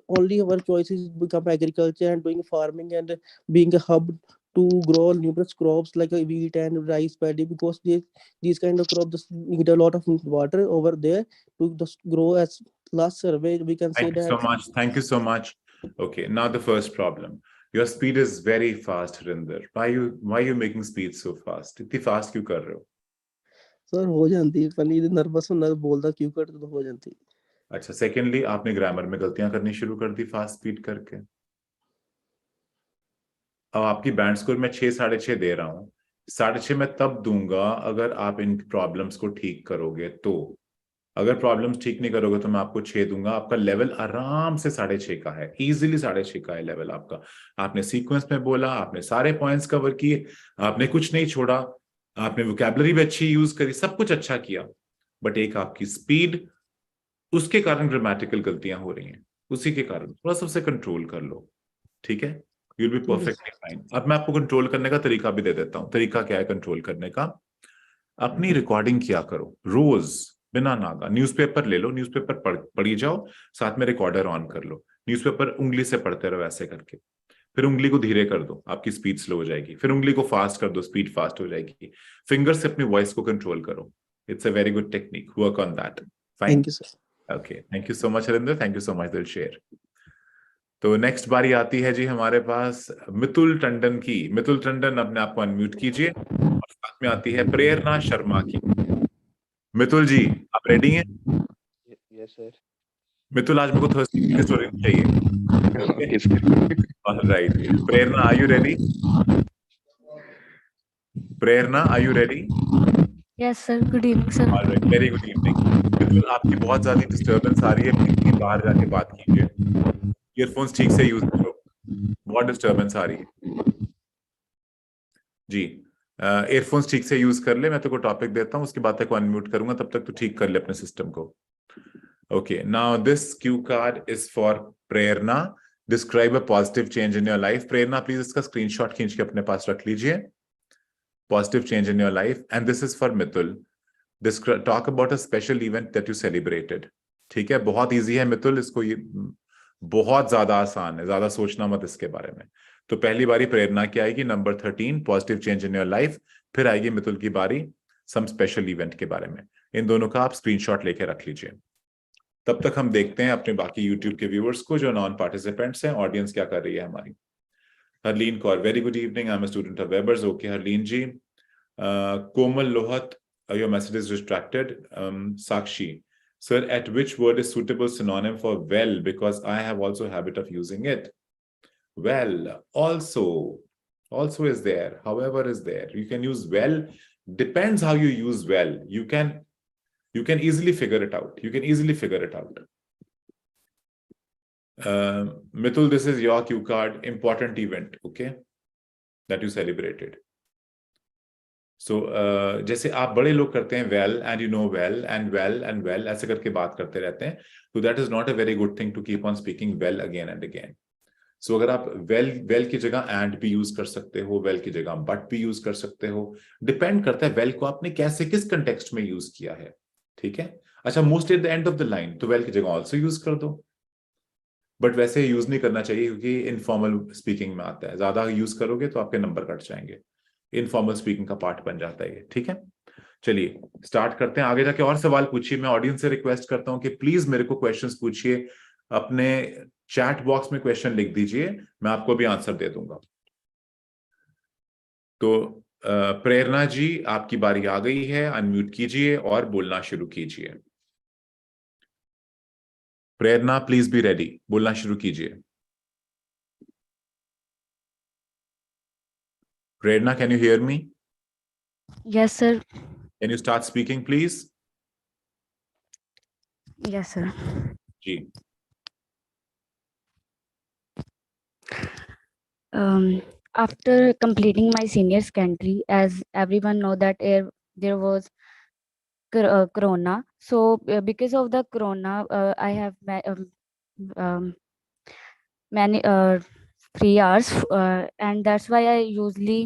Only our choice is become agriculture and doing farming and being a hub to grow numerous crops like wheat and rice paddy, because these kind of crops just need a lot of water over there to just grow. As last survey we can say Thank you so that. much. Thank you so much. Okay, now the first problem. Your speed is very fast, Harinder. Why are you making speed so fast? इतनी fast क्यों कर रहे हो? Sir हो जाती है पनी nervous होना बोलता क्यों कर तो हो जाती है. अच्छा, सेकेंडली आपने ग्रामर में गलतियां करनी शुरू कर दी फास्ट स्पीड करके. अब आपकी बैंड स्कोर मैं 6 6.5 दे रहा हूँ. 6.5 मैं तब दूंगा अगर आप इन प्रॉब्लम्स को ठीक करोगे. तो अगर प्रॉब्लम्स ठीक नहीं करोगे तो मैं आपको 6 दूंगा. आपका लेवल आराम से 6.5 का है, इजीली 6.5 का है लेवल आपका. आपने सीक्वेंस में बोला, आपने सारे पॉइंट्स कवर किए, आपने कुछ नहीं छोड़ा, आपने वोकैबुलरी भी अच्छी यूज करी, सब कुछ अच्छा किया. बट एक आपकी स्पीड, उसके कारण ग्रामेटिकल गलतियां हो रही हैं. उसी के कारण थोड़ा सा उसे कंट्रोल कर लो. ठीक है? You will be perfectly fine. अब मैं आपको कंट्रोल करने का तरीका भी दे देता हूं. तरीका क्या है कंट्रोल करने का? अपनी रिकॉर्डिंग किया करो रोज बिना नागा. न्यूज़पेपर ले लो, न्यूज़पेपर पढ़ी जाओ, साथ में रिकॉर्डर ऑन कर लो. न्यूज़पेपर उंगली से पढ़ते रहो ऐसे करके. फिर उंगली को धीरे कर दो, आपकी स्पीड स्लो हो जाएगी. फिर उंगली को फास्ट कर दो, स्पीड फास्ट हो जाएगी. फिंगर से अपनी वॉइस को कंट्रोल करो. It's a very good technique. Work on that. Fine. Thank you sir. Okay, thank you so much Harinder. Thank you so much Dilsher. तो नेक्स्ट बारी आती है जी हमारे पास मितुल टंडन की. मितुल टंडन अपने आप को अनम्यूट कीजिए. और साथ में आती है प्रेरणा शर्मा की. मितुल जी, आप रेडी हैं? Yes sir. मितुल, आज मेरे को थर्सडे की स्टोरी चाहिए. Okay sir. Alright. Prerna, are you ready? Prerna, are you ready? Yes, sir. Good evening, sir. All right, very good evening. मिथुन, आपकी बहुत ज्यादा डिस्टर्बेंस आ रही है, प्लीज कहीं बाहर जाके बात कीजिए, ईयरफोन्स ठीक से यूज करो, बहुत डिस्टर्बेंस आ रही है जी। ईयरफोन्स ठीक से यूज कर ले, मैं तेको टॉपिक देता हूँ, उसके बाद तक अनम्यूट करूंगा, तब तक तू ठीक कर ले अपने सिस्टम को। Okay, now this Q card is for Prerna. Describe a positive change in your life. Prerna, please इसका स्क्रीनशॉट खींच के अपने पास रख लीजिए। Positive change in your life. And this is for Mitul. Talk about a special event that you celebrated. ठीक है, बहुत इजी है मितुल, इसको ये बहुत ज्यादा आसान है, ज्यादा सोचना मत इसके बारे में। तो पहली बारी प्रेरणा की आएगी, number 13 positive change in your life, फिर आएगी मितुल की बारी सम स्पेशल इवेंट के बारे में। इन दोनों का आप स्क्रीनशॉट लेके रख लीजिए। तब तक हम देखते हैं अपने बाकी यूट्यूब के व्यूअर्स को जो नॉन पार्टिसिपेंट्स हैं, ऑडियंस क्या कर रही है हमारी। Harleen Kaur, very good evening, I am a student of Webers. Okay Harleen ji. Komal Lohat, your message is distracted. Sakshi, sir, at which word is suitable synonym for well? Because I have also habit of using it. Well, also is there. However, is there. You can use well. Depends how you use well. You can easily figure it out. You can easily figure it out. Mithul, this is your cue card. Important event, okay, that you celebrated. So जैसे आप बड़े लोग करते हैं well and you know well and well ऐसे करके बात करते रहते हैं, तो that is not a very good thing to keep on speaking well again and again. So अगर आप वेल की जगह एंड भी यूज कर सकते हो, वेल की जगह बट भी यूज कर सकते हो, डिपेंड करता है वेल को आपने कैसे किस कंटेक्स्ट में यूज किया है। ठीक है, अच्छा, most at the end of the line, तो वेल की जगह ऑल्सो यूज कर दो, बट वैसे यूज नहीं करना चाहिए क्योंकि इनफॉर्मल स्पीकिंग में आता है, ज्यादा यूज करोगे तो आपके नंबर कट जाएंगे, इनफॉर्मल स्पीकिंग का पार्ट बन जाता है ये। ठीक है, चलिए स्टार्ट करते हैं। आगे जाके और सवाल पूछिए। मैं ऑडियंस से रिक्वेस्ट करता हूं कि प्लीज मेरे को क्वेश्चंस पूछिए, अपने चैट बॉक्स में क्वेश्चन लिख दीजिए, मैं आपको भी आंसर दे दूंगा। तो प्रेरणा जी, आपकी बारी आ गई है, अनम्यूट कीजिए और बोलना शुरू कीजिए। प्रेरणा, प्लीज बी रेडी, बोलना शुरू कीजिए। Prerna, can you hear me? Yes, sir. Can you start speaking, please? Yes, sir. Ji. After completing my senior secondary, as everyone know that there was corona. So because of the corona, I have many free hours, and that's why I usually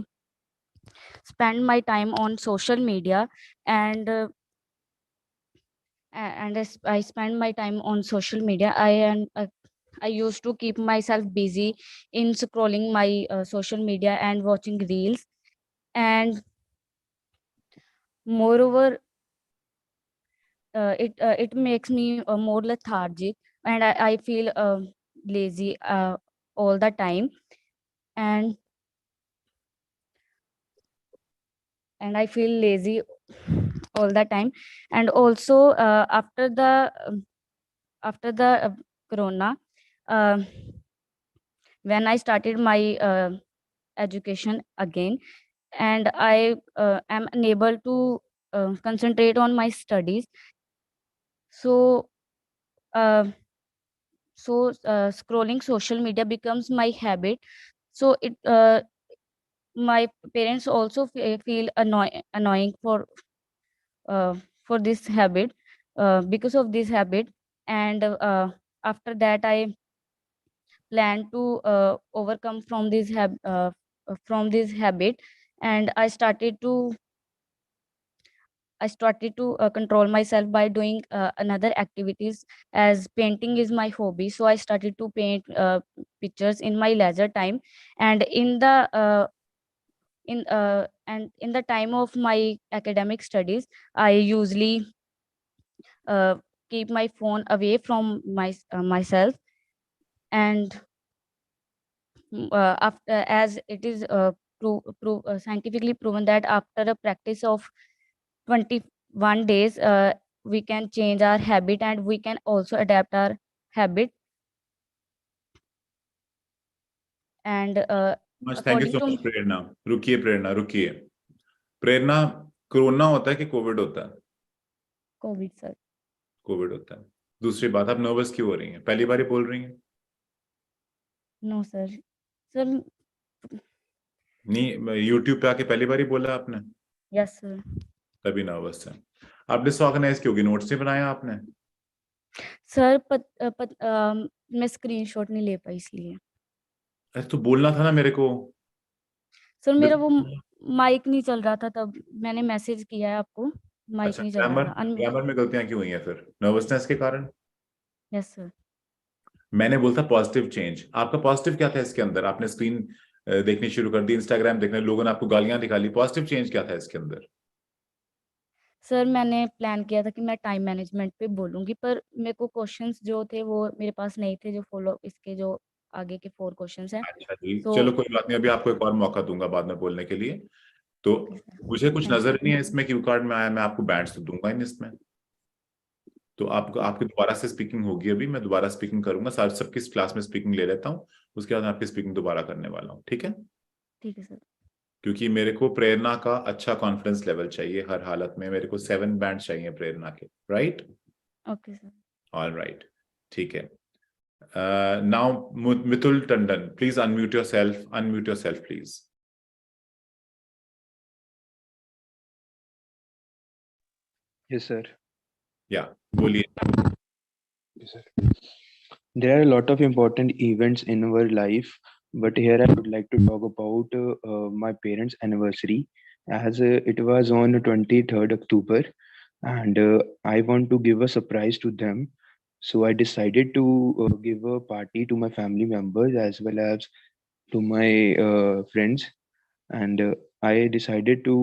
spend my time on social media, and I spend my time on social media. I used to keep myself busy in scrolling my social media and watching reels, and moreover, it makes me more lethargic, and I feel lazy all the time, and I feel lazy all the time. And also after the corona, uh, when I started my education again, and I am unable to concentrate on my studies. So scrolling social media becomes my habit. So my parents also feel annoying for this habit, because of this habit. And after that, I plan to overcome from this habit, and I started to control myself by doing another activities, as painting is my hobby. So I started to paint pictures in my leisure time, and in the time of my academic studies, I usually keep my phone away from myself. And after, as it is scientifically proven that after a practice of 21 days, we can change our habit, and we can also adapt our habit. And Much thank you according so to much, Prerna. रुकिए प्रेरणा, रुकिए। प्रेरणा, corona होता है कि Covid होता है? Covid sir. Covid होता है। दूसरी बात, आप नर्वस क्यों हो रही हैं? पहली बार ही बोल रही हैं? No sir. सर नहीं, यूट्यूब पे आके पहली बार ही बोला आपने? Yes sir. तभी नर्वस है। आप डिसऑर्गेनाइज क्यों होगी? नोट्स नहीं बनाया आपने? सर मैं स्क्रीनशॉट नहीं ले पाई इसलिए। अरे तो बोलना था ना मेरे को। सर मेरा वो माइक नहीं चल रहा था, तब मैंने मैसेज किया है आपको, माइक अच्छा, नहीं चल रहा था। ग्रामर में गलतियां क्यों हुई हैं फिर? नर्वसनेस के कारण? Yes sir. मैंने बोलता पॉजिटिव चेंज। आपका पॉजिटिव क्या था इसके अंदर? आपने स्क्रीन देखनी शुरू कर दी, इंस्टाग्राम देखने, लोगों ने आपको गालियां दिखा ली। पॉजिटिव चेंज क्या था इसके अंदर? सर मैंने प्लान किया था कि मैं टाइम मैनेजमेंट पे बोलूंगी, पर मेरे को क्वेश्चंस जो थे वो मेरे पास नहीं थे, जो फॉलो इसके जो आगे के 4 क्वेश्चंस हैं। अच्छा जी, तो चलो कोई बात नहीं, अभी आपको एक और मौका दूंगा बाद में बोलने के लिए। तो ओके सर। मुझे कुछ थैंक यू। नजर नहीं है इसमें, क्यू कार्ड में आया, मैं आपको बैंड्स तो दूंगा ही नहीं इसमें। तो आपको, आपकी दोबारा से स्पीकिंग होगी, अभी मैं दोबारा स्पीकिंग करूंगा, सारे सबकी क्लास में स्पीकिंग ले लेता हूँ, उसके बाद मैं आपकी स्पीकिंग दोबारा करने वाला हूँ, ठीक है? ठीक है सर। क्योंकि मेरे को प्रेरणा का अच्छा कॉन्फिडेंस लेवल चाहिए हर हालत में। मेरे को 7 बैंड चाहिए प्रेरणा के, right? Okay sir. All right, ठीक है। Now Mitul Tandon, please unmute yourself please. Yes, sir. या बोलिए। Yes, sir. There are a lot of important events in our life, but here I would like to talk about my parents' anniversary, as it was on 23rd October, and I want to give a surprise to them. So I decided to give a party to my family members as well as to my friends, and I decided to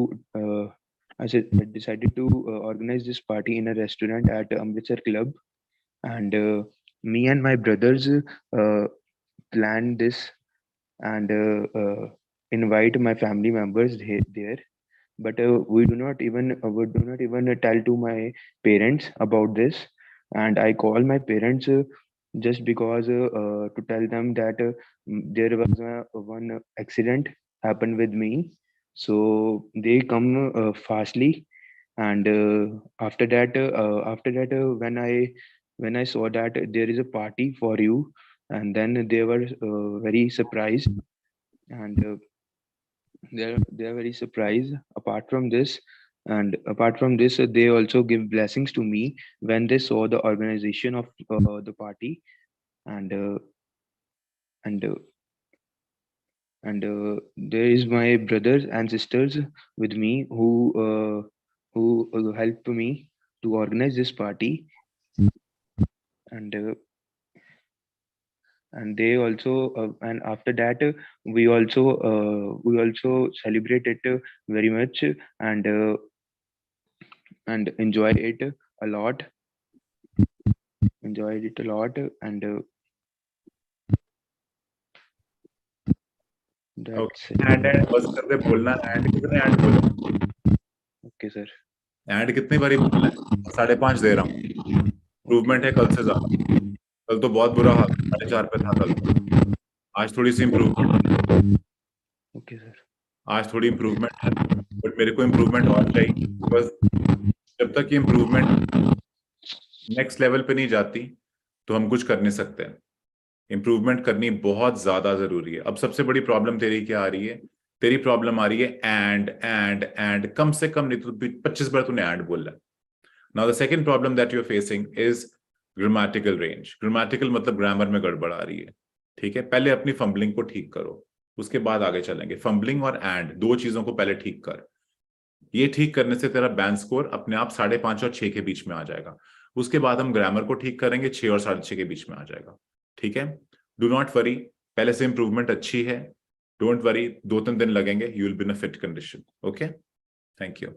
organize this party in a restaurant at Amritsar Club, and me and my brothers planned this and invite my family members there. But we do not even tell to my parents about this, and I call my parents just because to tell them that there was one accident happened with me, so they come fastly. And when I saw that there is a party for you, and then they were very surprised, and they are very surprised. Apart from this, they also give blessings to me when they saw the organization of the party, and uh, and uh, there is my brothers and sisters with me who helped me to organize this party, and they also and after that we also celebrate it very much, and a lot enjoyed it a lot, and that's it. And बस करके बोलना। And कितने and बोले? Okay, sir. And कितनी बारी बोलना है? 5.5 दे रहा हूँ। इम्प्रूवमेंट है कल से ज्यादा। कल तो बहुत बुरा हाल, 4.5 पे था कल तो। आज थोड़ी सी इम्प्रूवमेंट, Okay, sir. आज थोड़ी इम्प्रूवमेंट है, बट मेरे को इम्प्रूवमेंट और चाहिए। बस जब तक ये इम्प्रूवमेंट नेक्स्ट लेवल पे नहीं जाती तो हम कुछ कर नहीं सकते। इम्प्रूवमेंट करनी बहुत ज्यादा जरूरी है। अब सबसे बड़ी प्रॉब्लम तेरी क्या आ रही है? तेरी प्रॉब्लम आ रही है एंड कम से कम नहीं तो 25 बार तूने एंड बोला। Now the second problem that you are facing is grammatical range. Grammatical मतलब ग्रामर में गड़बड़ आ रही है, ठीक है? पहले अपनी फंबलिंग को ठीक करो, उसके बाद आगे चलेंगे। फंबलिंग और एंड, दो चीजों को पहले ठीक कर। ये ठीक करने से तेरा बैंड स्कोर अपने आप 5.5 और 6 के बीच में आ जाएगा। उसके बाद हम ग्रामर को ठीक करेंगे, 6 और 6.5 के बीच में आ जाएगा, ठीक है? डू नॉट वरी, पहले से इंप्रूवमेंट अच्छी है। डोंट वरी, 2-3 दिन लगेंगे, you will be in a fit condition. Okay, thank you.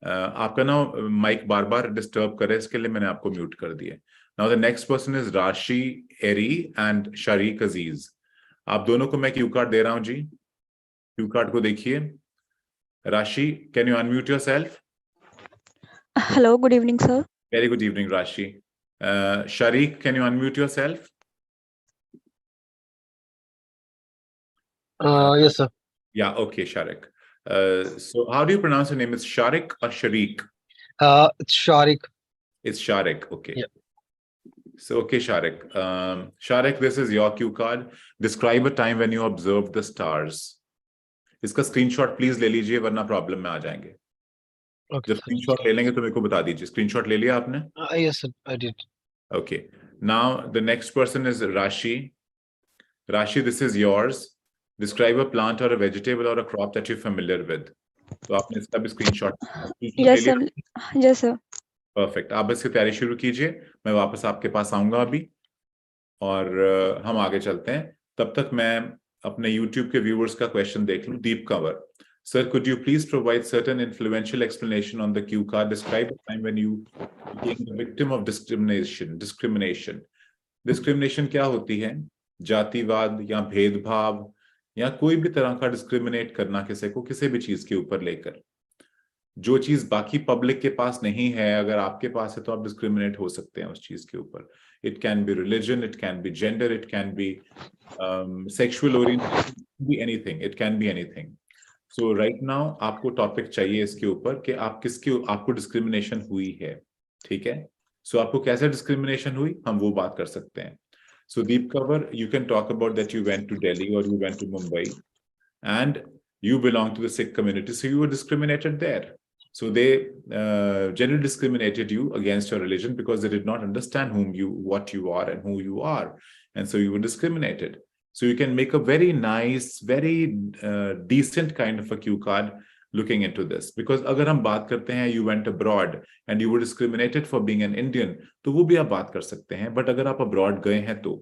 आपका ना माइक बार बार डिस्टर्ब करे, इसके लिए मैंने आपको म्यूट कर दिया। Now the next person is राशि एरी एंड शरीक अजीज। आप दोनों को मैं क्यू कार्ड दे रहा हूं जी। क्यू कार्ड को देखिए। राशि, can you unmute yourself? Hello, good evening, sir. Very good evening, Rashi. Sharik, can you unmute yourself? Yes, sir. Yeah, okay, Sharik. So how do you pronounce your name? It's Sharik or Sharik? It's Sharik. It's Sharik. Okay. Yeah. So, okay, Sharik. Sharik, this is your cue card. Describe a time when you observed the stars. इसका screenshot please ले लीजिए वरना problem में आ जाएंगे. Okay. जब screenshot ले लेंगे तो मेरे को बता दीजिए. स्क्रीनशॉट ले लिया आपने? Yes, sir, I did. Okay. Now the next person is Rashi. Rashi, this is yours. Describe a plant or a vegetable or a crop that you're familiar with. तो आपने इसका भी screenshot. Yes, sir. Yes, sir. Perfect. आप बस की तैयारी शुरू कीजिए. मैं वापस आपके पास आऊंगा अभी और हम आगे चलते हैं. तब तक मैं अपने YouTube के व्यूअर्स का क्वेश्चन देख लूं. Deep cover. Sir, could you please provide certain influential explanation on the cue card? Describe a time when you became the victim of discrimination. Discrimination क्या होती है? जातिवाद या भेदभाव या कोई भी तरह का डिस्क्रिमिनेट करना किसी को किसी भी चीज के ऊपर लेकर. जो चीज बाकी पब्लिक के पास नहीं है अगर आपके पास है तो आप डिस्क्रिमिनेट हो सकते हैं उस चीज के ऊपर. It can be religion, it can be gender, it can be sexual orientation, be anything. It can be anything. So right now आपको टॉपिक चाहिए इसके ऊपर कि आप आपको डिस्क्रिमिनेशन हुई है. ठीक है. So आपको कैसे डिस्क्रिमिनेशन हुई हम वो बात कर सकते हैं. So deep cover, you can talk about that you went to Delhi or you went to Mumbai and you belong to the Sikh community, so you were discriminated there. So they generally discriminated you against your religion because they did not understand what you are and who you are, and so you were discriminated. So you can make a very nice, very decent kind of a cue card looking into this. Because अगर हम बात करते हैं you went abroad and you were discriminated for being an Indian, तो वो भी आप बात कर सकते हैं. But अगर आप abroad गए हैं तो,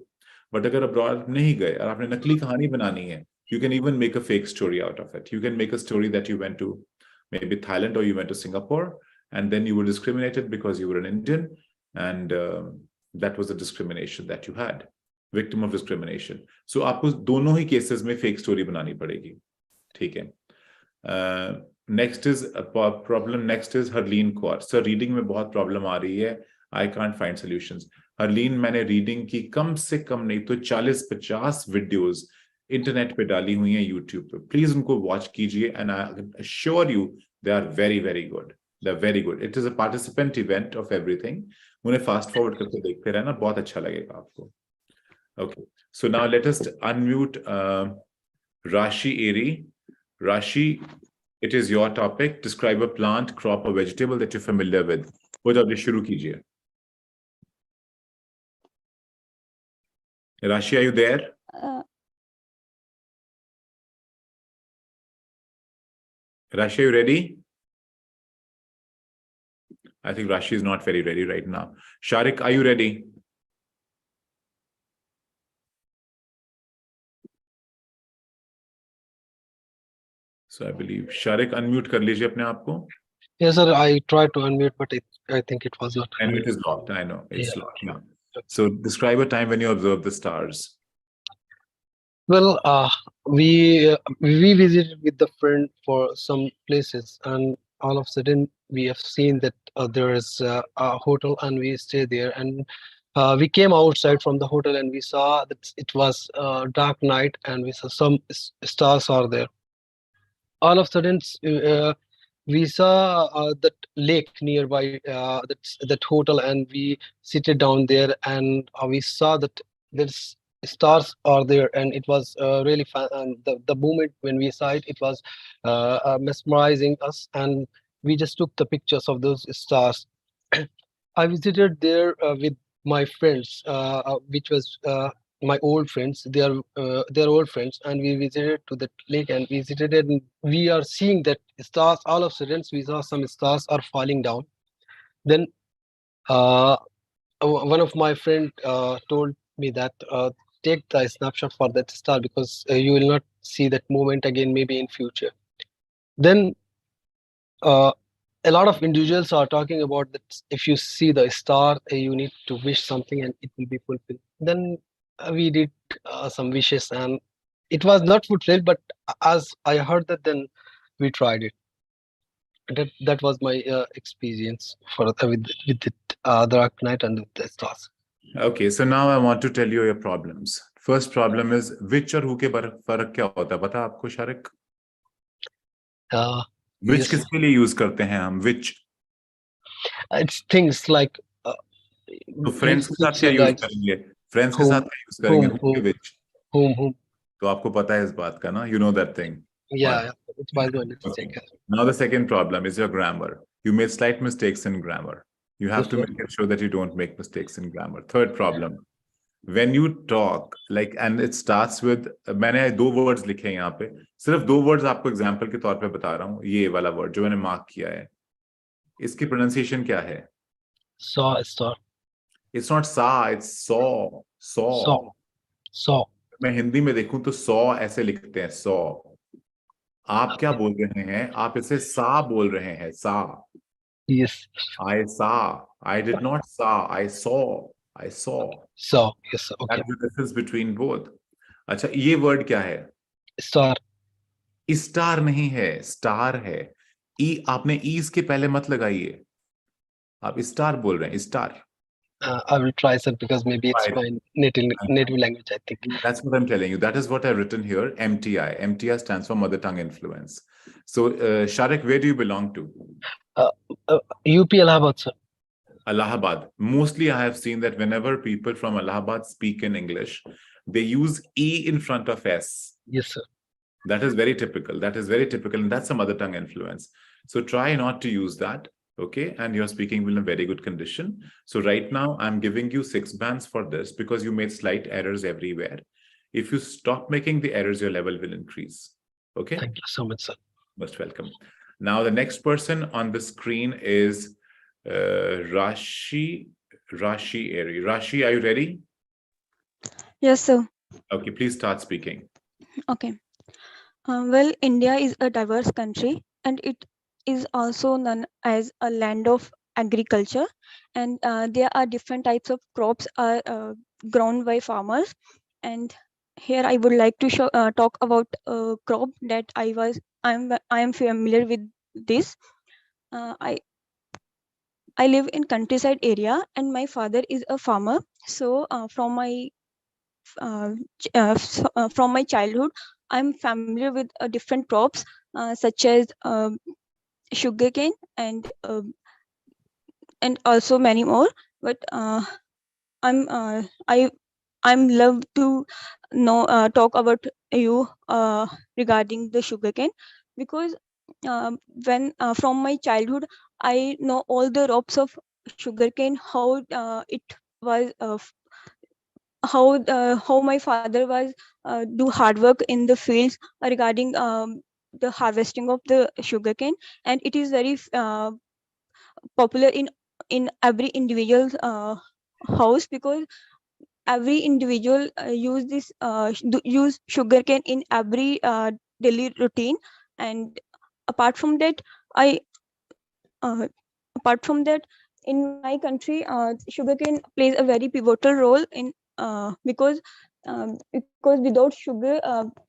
but अगर abroad नहीं गए और आपने नकली कहानी बनानी है, you can even make a fake story out of it. You can make a story that you went to maybe Thailand or you went to Singapore and then you were discriminated because you were an Indian, and that was the discrimination that you had. Victim of discrimination. So आपको दोनों ही cases में fake story बनानी पड़ेगी. ठीक है. Next is a problem. Next is Harleen Kaur. Sir, reading में बहुत problem आ रही है. I can't find solutions. Harleen, मैंने reading की कम से कम नहीं तो 40-50 videos इंटरनेट पे डाली हुई हैं YouTube पे. प्लीज उनको वॉच कीजिए and I assure you they are very, very good. They're very good. It is a participant event of everything. उन्हें fast forward करके देखते रहना, बहुत अच्छा लगेगा आपको. Okay, so now let us unmute Rashi Eri. Rashi, it is your topic. Describe a plant, crop, or vegetable that you're familiar with. वो जल्दी शुरू कीजिए. Rashi, are you there? Rashi, are you ready? I think Rashi is not very ready right now. Sharik, are you ready? So I believe Sharik, unmute कर लीजिए अपने आप को. Yes, sir. I tried to unmute, but I think it was not. And it is locked. I know it's Yeah. locked now. So describe a time when you observed the stars. Well, we visited with the friend for some places, and all of a sudden we have seen that there is a hotel, and we stayed there. And we came outside from the hotel, and we saw that it was dark night, and we saw some stars are there. All of a sudden, we saw that lake nearby that hotel, and we seated down there, and we saw that there's stars are there, and it was really fun. And the moment when we saw it, it was mesmerizing us, and we just took the pictures of those stars. I visited there with my friends, which was my old friends. They're old friends, and we visited to the lake, and visited it, and we are seeing that stars. All of a sudden, we saw some stars are falling down. Then one of my friend told me that take the snapshot for that star, because you will not see that moment again, maybe in future. Then a lot of individuals are talking about that if you see the star, you need to wish something and it will be fulfilled. Then we did some wishes, and it was not fulfilled, but as I heard that, then we tried it. That was my experience for with the dark night and with the stars. Okay, so now I want to tell you your problems. First problem is which और who के फर्क क्या होता है? पता आपको Shariq? Which Yes. किसके लिए यूज करते हैं हम? Which? It's things like तो फ्रेंड्स के साथ lipsticks क्या and यूज likes. करेंगे? फ्रेंड्स के Whom, साथ क्या यूज करेंगे? whom, Who के whom, which? whom. तो आपको पता है इस बात का ना? You know that thing. Yeah, it's by the way. Okay. Now the second problem is your grammar. You made slight mistakes in grammar. You have Yes, to sir. make sure that you don't make mistakes in grammar. Third problem. When you talk, like, and it starts with, मैंने दो words लिखे हैं यहाँ पे. सिर्फ दो words आपको example के तौर पे बता रहा हूँ. ये वाला word जो मैंने mark किया है. इसकी pronunciation क्या है? Saw, saw, It's not sa, it's saw. Saw. saw, saw. मैं हिंदी में देखूं तो saw ऐसे लिखते हैं. saw. आप क्या बोल रहे हैं? आप इसे सा बोल रहे हैं. सा. Yes. I saw. I did not saw. I saw. I saw. Saw. Yes, sir. Okay. That's the difference between both. अच्छा, ये word क्या है? Star. स्टार नहीं है, स्टार है. ई आपने ई इसके पहले मत लगाइए. आप स्टार बोल रहे हैं. Star. I will try, sir, because maybe it's Try. my native language, I think. That's what I'm telling you. That is what I've written here. MTI. MTI stands for Mother Tongue Influence. So, Sharik, where do you belong to? UP Allahabad, sir. Allahabad. Mostly I have seen that whenever people from Allahabad speak in English, they use E in front of S. Yes, sir. That is very typical. That is very typical. And that's a mother tongue influence. So try not to use that. Okay. And your speaking will in a very good condition. So right now I'm giving you 6 bands for this because you made slight errors everywhere. If you stop making the errors, your level will increase. Okay. Thank you so much, sir. Most welcome. Now the next person on the screen is Rashi Eri. Rashi, are you ready? Yes, sir. Okay, please start speaking. Okay. Well, India is a diverse country and it is also known as a land of agriculture, and there are different types of crops are grown by farmers. And here I would like to talk about a crop that I am familiar with this. I live in countryside area and my father is a farmer. So from my childhood, I'm familiar with different crops such as sugarcane and also many more. But I'm love to know talk about you regarding the sugarcane, because when from my childhood I know all the ropes of sugarcane, how it was how my father was do hard work in the fields regarding the harvesting of the sugarcane, and it is very popular in every individual's house, because every individual use sugarcane in every daily routine. And apart from that, I apart from that, in my country, sugarcane plays a very pivotal role in because without sugar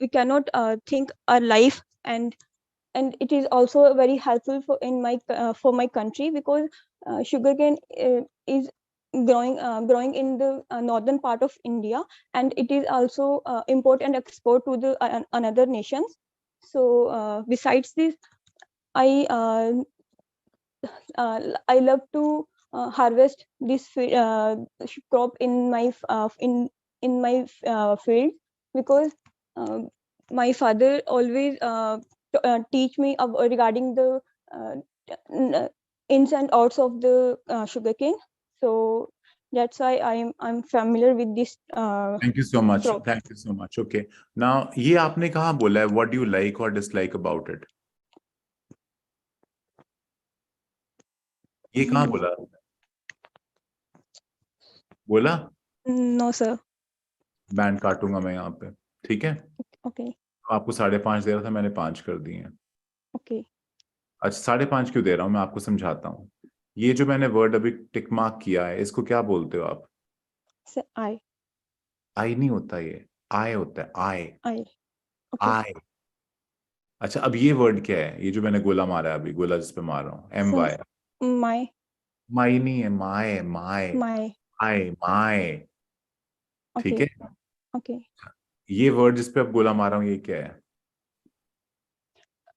we cannot think our life, and it is also very helpful for my country, because sugarcane is growing in the northern part of India, and it is also import and export to the another nations. So besides this, I I love to harvest this crop in my field, because uh, my father always teach me regarding the ins and outs of the sugarcane. So that's why I'm familiar with this. Thank you so much. crop. Thank you so much. Okay. Now, ये आपने कहाँ बोला है? What do you like or dislike about it? ये कहाँ बोला? बोला? No, sir. Band काटूंगा मैं यहाँ पे. ठीक है? Okay. आपको 5.5 दे रहा था, मैंने 5 कर दिए हैं. Okay. अच्छा, 5.5 क्यों दे रहा हूँ? मैं आपको समझाता हूँ. ये जो मैंने वर्ड अभी टिक मार्क किया है, इसको क्या बोलते हो आप? Sir, I. आई नहीं होता, ये आई होता है. आई. I. Okay. आई. अच्छा, अब ये वर्ड क्या है? ये जो मैंने गोला मारा है अभी, गोला जिस पे मार रहा हूँ, एम वाई. My. माई नहीं है, माए. माए. My. माए. माए. ठीक Okay. है? Okay. ये वर्ड जिस पे अब गोला मार रहा हूँ, ये क्या है?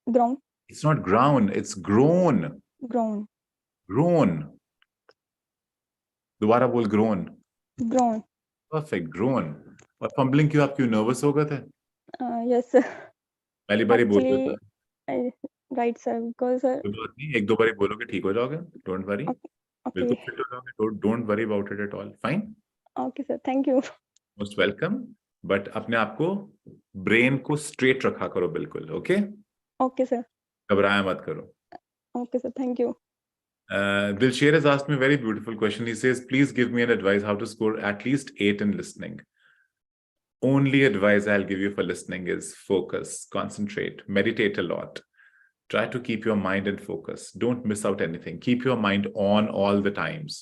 Ground. It's not ground, it's grown. Grown. Grown. दोबारा बोल grown. Grown. Perfect, grown. और फंबलिंग क्यों, आप क्यों नर्वस हो गए थे? Yes, sir. पहली बारी बोल रहे Actually, थे। right, sir. Because कोई बात नहीं, एक दो बारी बोलोगे ठीक हो जाओगे, डोंट वरी। बिल्कुल okay. फिट हो जाओगे, don't worry about it at all, fine. Okay, sir. Thank you. Most welcome. But अपने आप को, ब्रेन को स्ट्रेट रखा करो बिल्कुल, ओके? Okay, sir. घबराया मत करो। Okay, sir. Thank you. Dilsher has asked me a very beautiful question. He says, please give me an advice how to score at least 8 in listening. Only advice I'll give you for listening is focus, concentrate, meditate a lot. Try to keep your mind in focus. Don't miss out anything. Keep your mind on all the times.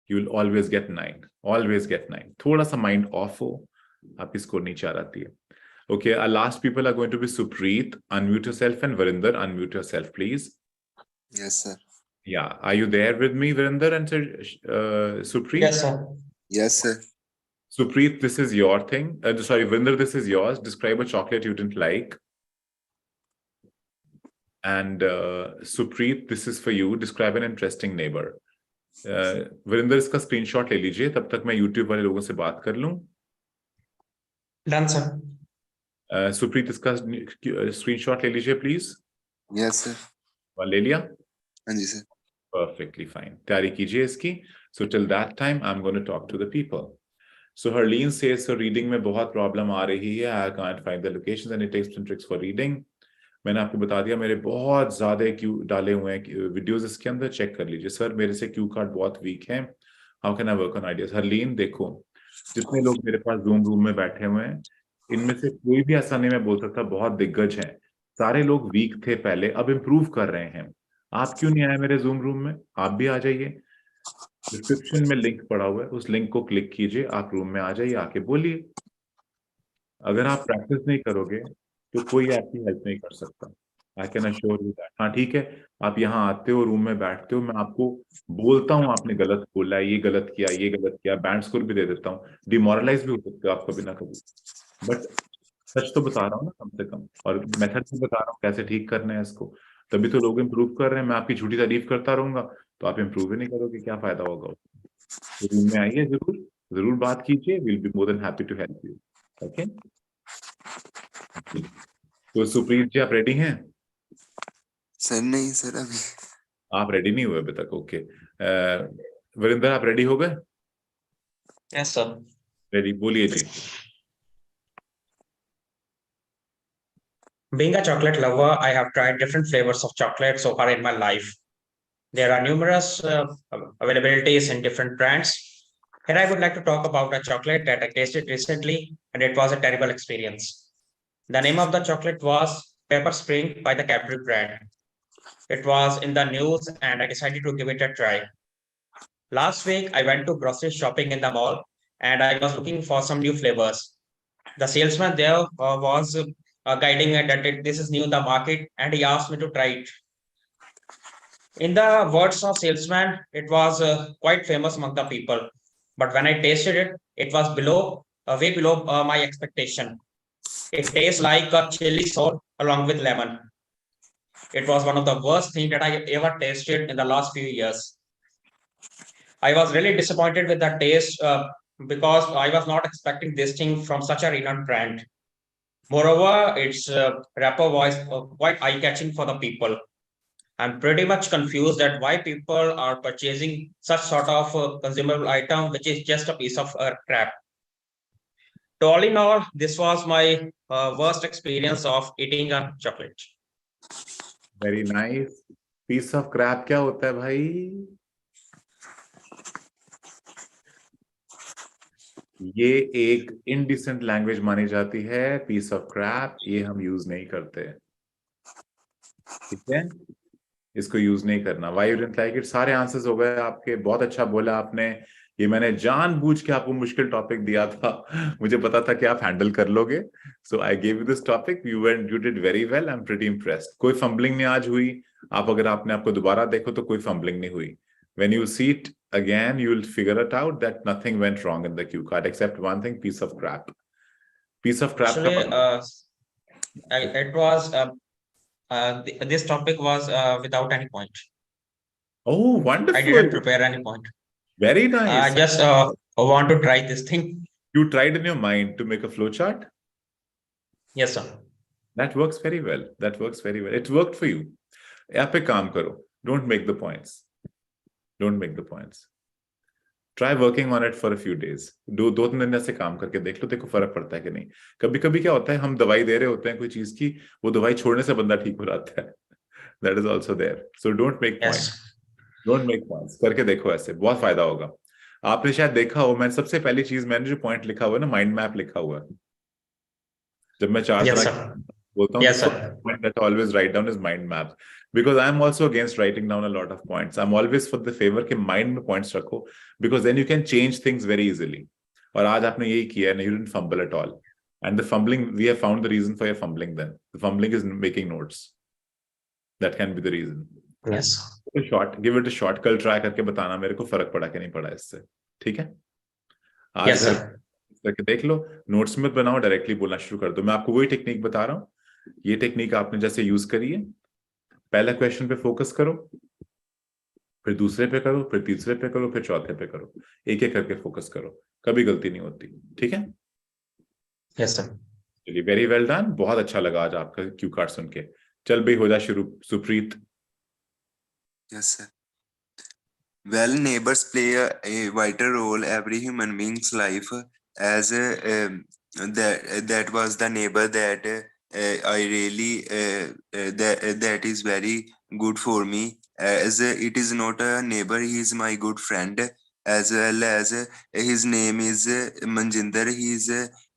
You'll always get 9. Always get 9. Thoda sa mind off ho, aapki score niche aa aati hai. Okay, our last people are going to be Supreet. Unmute yourself, and Varinder, unmute yourself, please. Yes, sir. Yeah, are you there with me, Varinder and Supreet? Yes, sir. Yes, sir. Supreet, this is your thing. Sorry, Varinder, this is yours. Describe a chocolate you didn't like. And Supreet, this is for you. Describe an interesting neighbor. Varinder, इसका screenshot ले लीजिए, तब तक मैं YouTube वाले लोगों से बात कर लूं. Done, sir. Supreet, इसका screenshot ले लीजिए, please. Yes, sir. ले लिया? हाँ जी, sir. Perfectly fine. तैयारी कीजिए इसकी. So till that time, I'm going to talk to the people. So Harleen says, so reading में बहुत problem आ रही है. I can't find the locations and it takes some tricks for reading. मैंने आपको बता दिया, मेरे बहुत ज़्यादा क्यू डाले हुए हैं वीडियोस, इसके अंदर चेक कर लीजिए। सर मेरे से क्यू कार्ड बहुत वीक है, how can I work on ideas? Harleen, देखो जितने लोग मेरे पास जूम रूम में बैठे हुए हैं, इनमें से कोई भी ऐसा नहीं मैं बोल सकता बहुत दिग्गज हैं। सारे लोग वीक थे पहले, अब इम्प्रूव कर रहे हैं। आप क्यों नहीं आए मेरे जूम रूम में? आप भी आ जाइए। डिस्क्रिप्शन में लिंक पड़ा हुआ है, उस लिंक को क्लिक कीजिए, आप रूम में आ जाइए, आके बोलिए। अगर आप प्रैक्टिस नहीं करोगे तो कोई आपकी हेल्प नहीं कर सकता। I can assure you that. हाँ ठीक है, आप यहाँ आते हो, रूम में बैठते हो, मैं आपको बोलता हूँ आपने गलत बोला, ये गलत किया, ये गलत किया, बैंड स्कोर भी दे देता हूँ, डिमोरलाइज भी हो सकते हो आप कभी ना कभी, बट सच तो बता रहा हूँ ना कम से कम, और मेथड भी बता रहा हूँ कैसे ठीक करना है इसको। तभी तो लोग इम्प्रूव कर रहे हैं। मैं आपकी झूठी तारीफ करता रहूंगा तो आप इम्प्रूव ही नहीं करोगे, क्या फायदा होगा? तो रूम में आइए, जरूर जरूर बात कीजिए, will be more than happy to help you. Okay, तो सुप्रीत जी आप रेडी हैं? सर नहीं सर, अभी आप रेडी नहीं हुए अभी तक? ओके, वरिंदर आप रेडी हो गए? Yes, sir. रेडी, बोलिए जी। Being a chocolate lover, I have tried different flavors of chocolate so far in my life. There are numerous availabilities in different brands. Here I would like to talk about a chocolate that I tasted recently, and it was a terrible experience. The name of the chocolate was Pepper Spring by the Cadbury brand. It was in the news and I decided to give it a try. Last week, I went to grocery shopping in the mall and I was looking for some new flavors. The salesman there was guiding me that this is new in the market, and he asked me to try it. In the words of salesman, it was quite famous among the people. But when I tasted it, it was way below my expectation. It tastes like a chili sauce along with lemon. It was one of the worst things that I ever tasted in the last few years. I was really disappointed with the taste because I was not expecting this thing from such a renowned brand. Moreover, its wrapper was quite eye-catching for the people. I'm pretty much confused at why people are purchasing such sort of consumable item, which is just a piece of crap. To all in all, this was my worst experience of eating a chocolate. Very nice. Piece of crap क्या होता है भाई? ये एक indecent language मानी जाती है। Piece of crap ये हम यूज नहीं करते, ठीक है? इसको यूज नहीं करना। Why you didn't like it? सारे आंसर्स हो गए आपके, बहुत अच्छा बोला आपने। ये मैंने जानबूझ के आपको मुश्किल टॉपिक दिया था, मुझे पता था कि आप हैंडल कर लोगे। So I gave you this topic. You did very well. I'm pretty impressed. कोई फंबलिंग नहीं आज हुई। आप अगर आपने आपको दोबारा देखो तो कोई फंबलिंग नहीं हुई। When you see it again, you'll figure it out that nothing went wrong in the cue card except one thing: piece of crap. Piece of crap. Actually, it was This topic was without any point. Oh, I wonderful. didn't prepare any point. Very I nice. just want to try this thing. You tried in your mind to make a flowchart? Yes, sir. That works very well. That works very well. It worked for you. आप पे काम करो. Don't make the points. Don't make the points. Try working on it for a few days. दो तीन दिन ऐसे काम करके देख लो, देखो फर्क पड़ता है कि नहीं. कभी कभी क्या होता है, हम दवाई दे रहे होते हैं कोई चीज की, वो दवाई छोड़ने से बंदा ठीक हो जाता है. That is also there. So don't make points. Don't make points. करके देखो ऐसे, बहुत फायदा होगा. आपने शायद देखा हो, मैंने सबसे पहली चीज मैंने जो पॉइंट लिखा हुआ है ना, माइंड मैप लिखा हुआ है. जब मैं चार तरह बोलता हूँ, Yes, the sir. first point that I always write down is mind maps, because I am also against writing down a lot of points. I'm always for the favor कि mind में points रखो, because then you can change things very easily. और आज आपने यही किया है, you didn't fumble at all. And the fumbling, we have found the reason for your fumbling then. The fumbling is making notes. That can be the reason. Yes. Give it a shot. कल try करके बताना मेरे को फर्क पड़ा कि नहीं पड़ा इससे. ठीक है? आज Yes, sir. करके देख लो, नोट्स में बनाओ, डायरेक्टली बोलना शुरू कर दो. मैं आपको वही टेक्निक बता रहा हूँ. ये टेक्निक आपने जैसे यूज करी है, पहला क्वेश्चन पे फोकस करो, फिर दूसरे पे करो, फिर तीसरे पे करो, फिर चौथे पे करो. एक एक करके फोकस करो, कभी गलती नहीं होती. ठीक है? Yes, sir. चलिए, वेरी वेल डन. बहुत अच्छा लगा आज आपका क्यू कार्ड सुन के. चल भाई, हो जा शुरू. Supreet. Yes, sir. Well, neighbors play a vital role every human being's life. As that was the neighbor that I really that is very good for me. As it is not a neighbor, he is my good friend. As well as his name is Manjinder. He is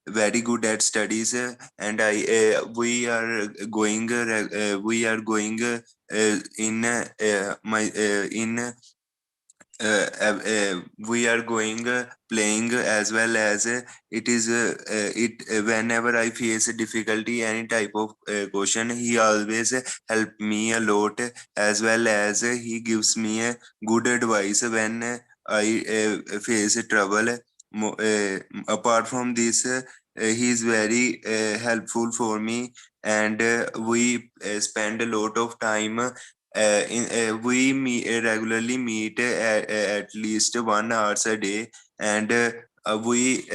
very good at studies, and we are going in my in. We are going playing, as well as it is whenever I face a difficulty, any type of question, he always help me a lot, as well as he gives me a good advice when I face trouble. Apart from this, he is very helpful for me, and we spend a lot of time. We regularly meet at least 1 hour a day, and we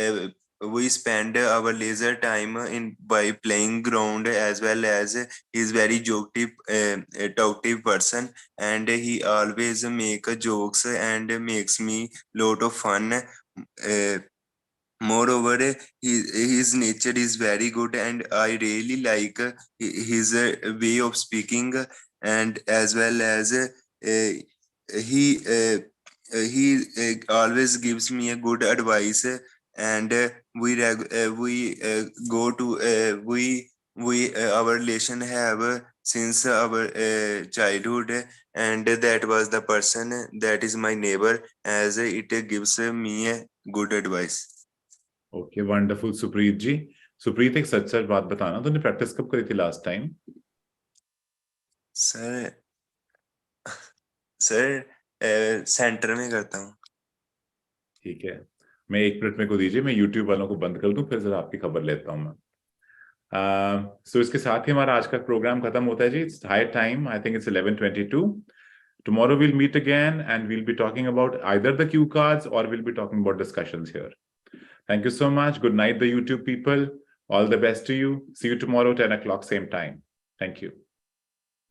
spend our leisure time in by playing ground, as well as he's very talkative person, and he always make jokes and makes me lot of fun. Moreover, his nature is very good, and I really like his way of speaking, and as well as he always gives me a good advice, and we go to we our relation have since our childhood, and that was the person that is my neighbor, as it gives me a good advice. Okay, wonderful. Supreet ji, Supreet एक सच सच बात बताना, तूने practice कब करी थी last time? Sir centre में करता हूँ. ठीक है, मैं 1 मिनट में को दीजिए, मैं यूट्यूब वालों को बंद कर दूं, फिर जरा आपकी खबर लेता हूं मैं. सो इसके साथ ही हमारा आज का प्रोग्राम खत्म होता है जी. It's high time, I think it's 11:22. Tomorrow we'll meet again, and we'll be talking about either the cue cards or we'll be talking about discussions here. Thank you so much. Good night, the YouTube people. All the best to you. See you tomorrow, 10 o'clock, same time. Thank you.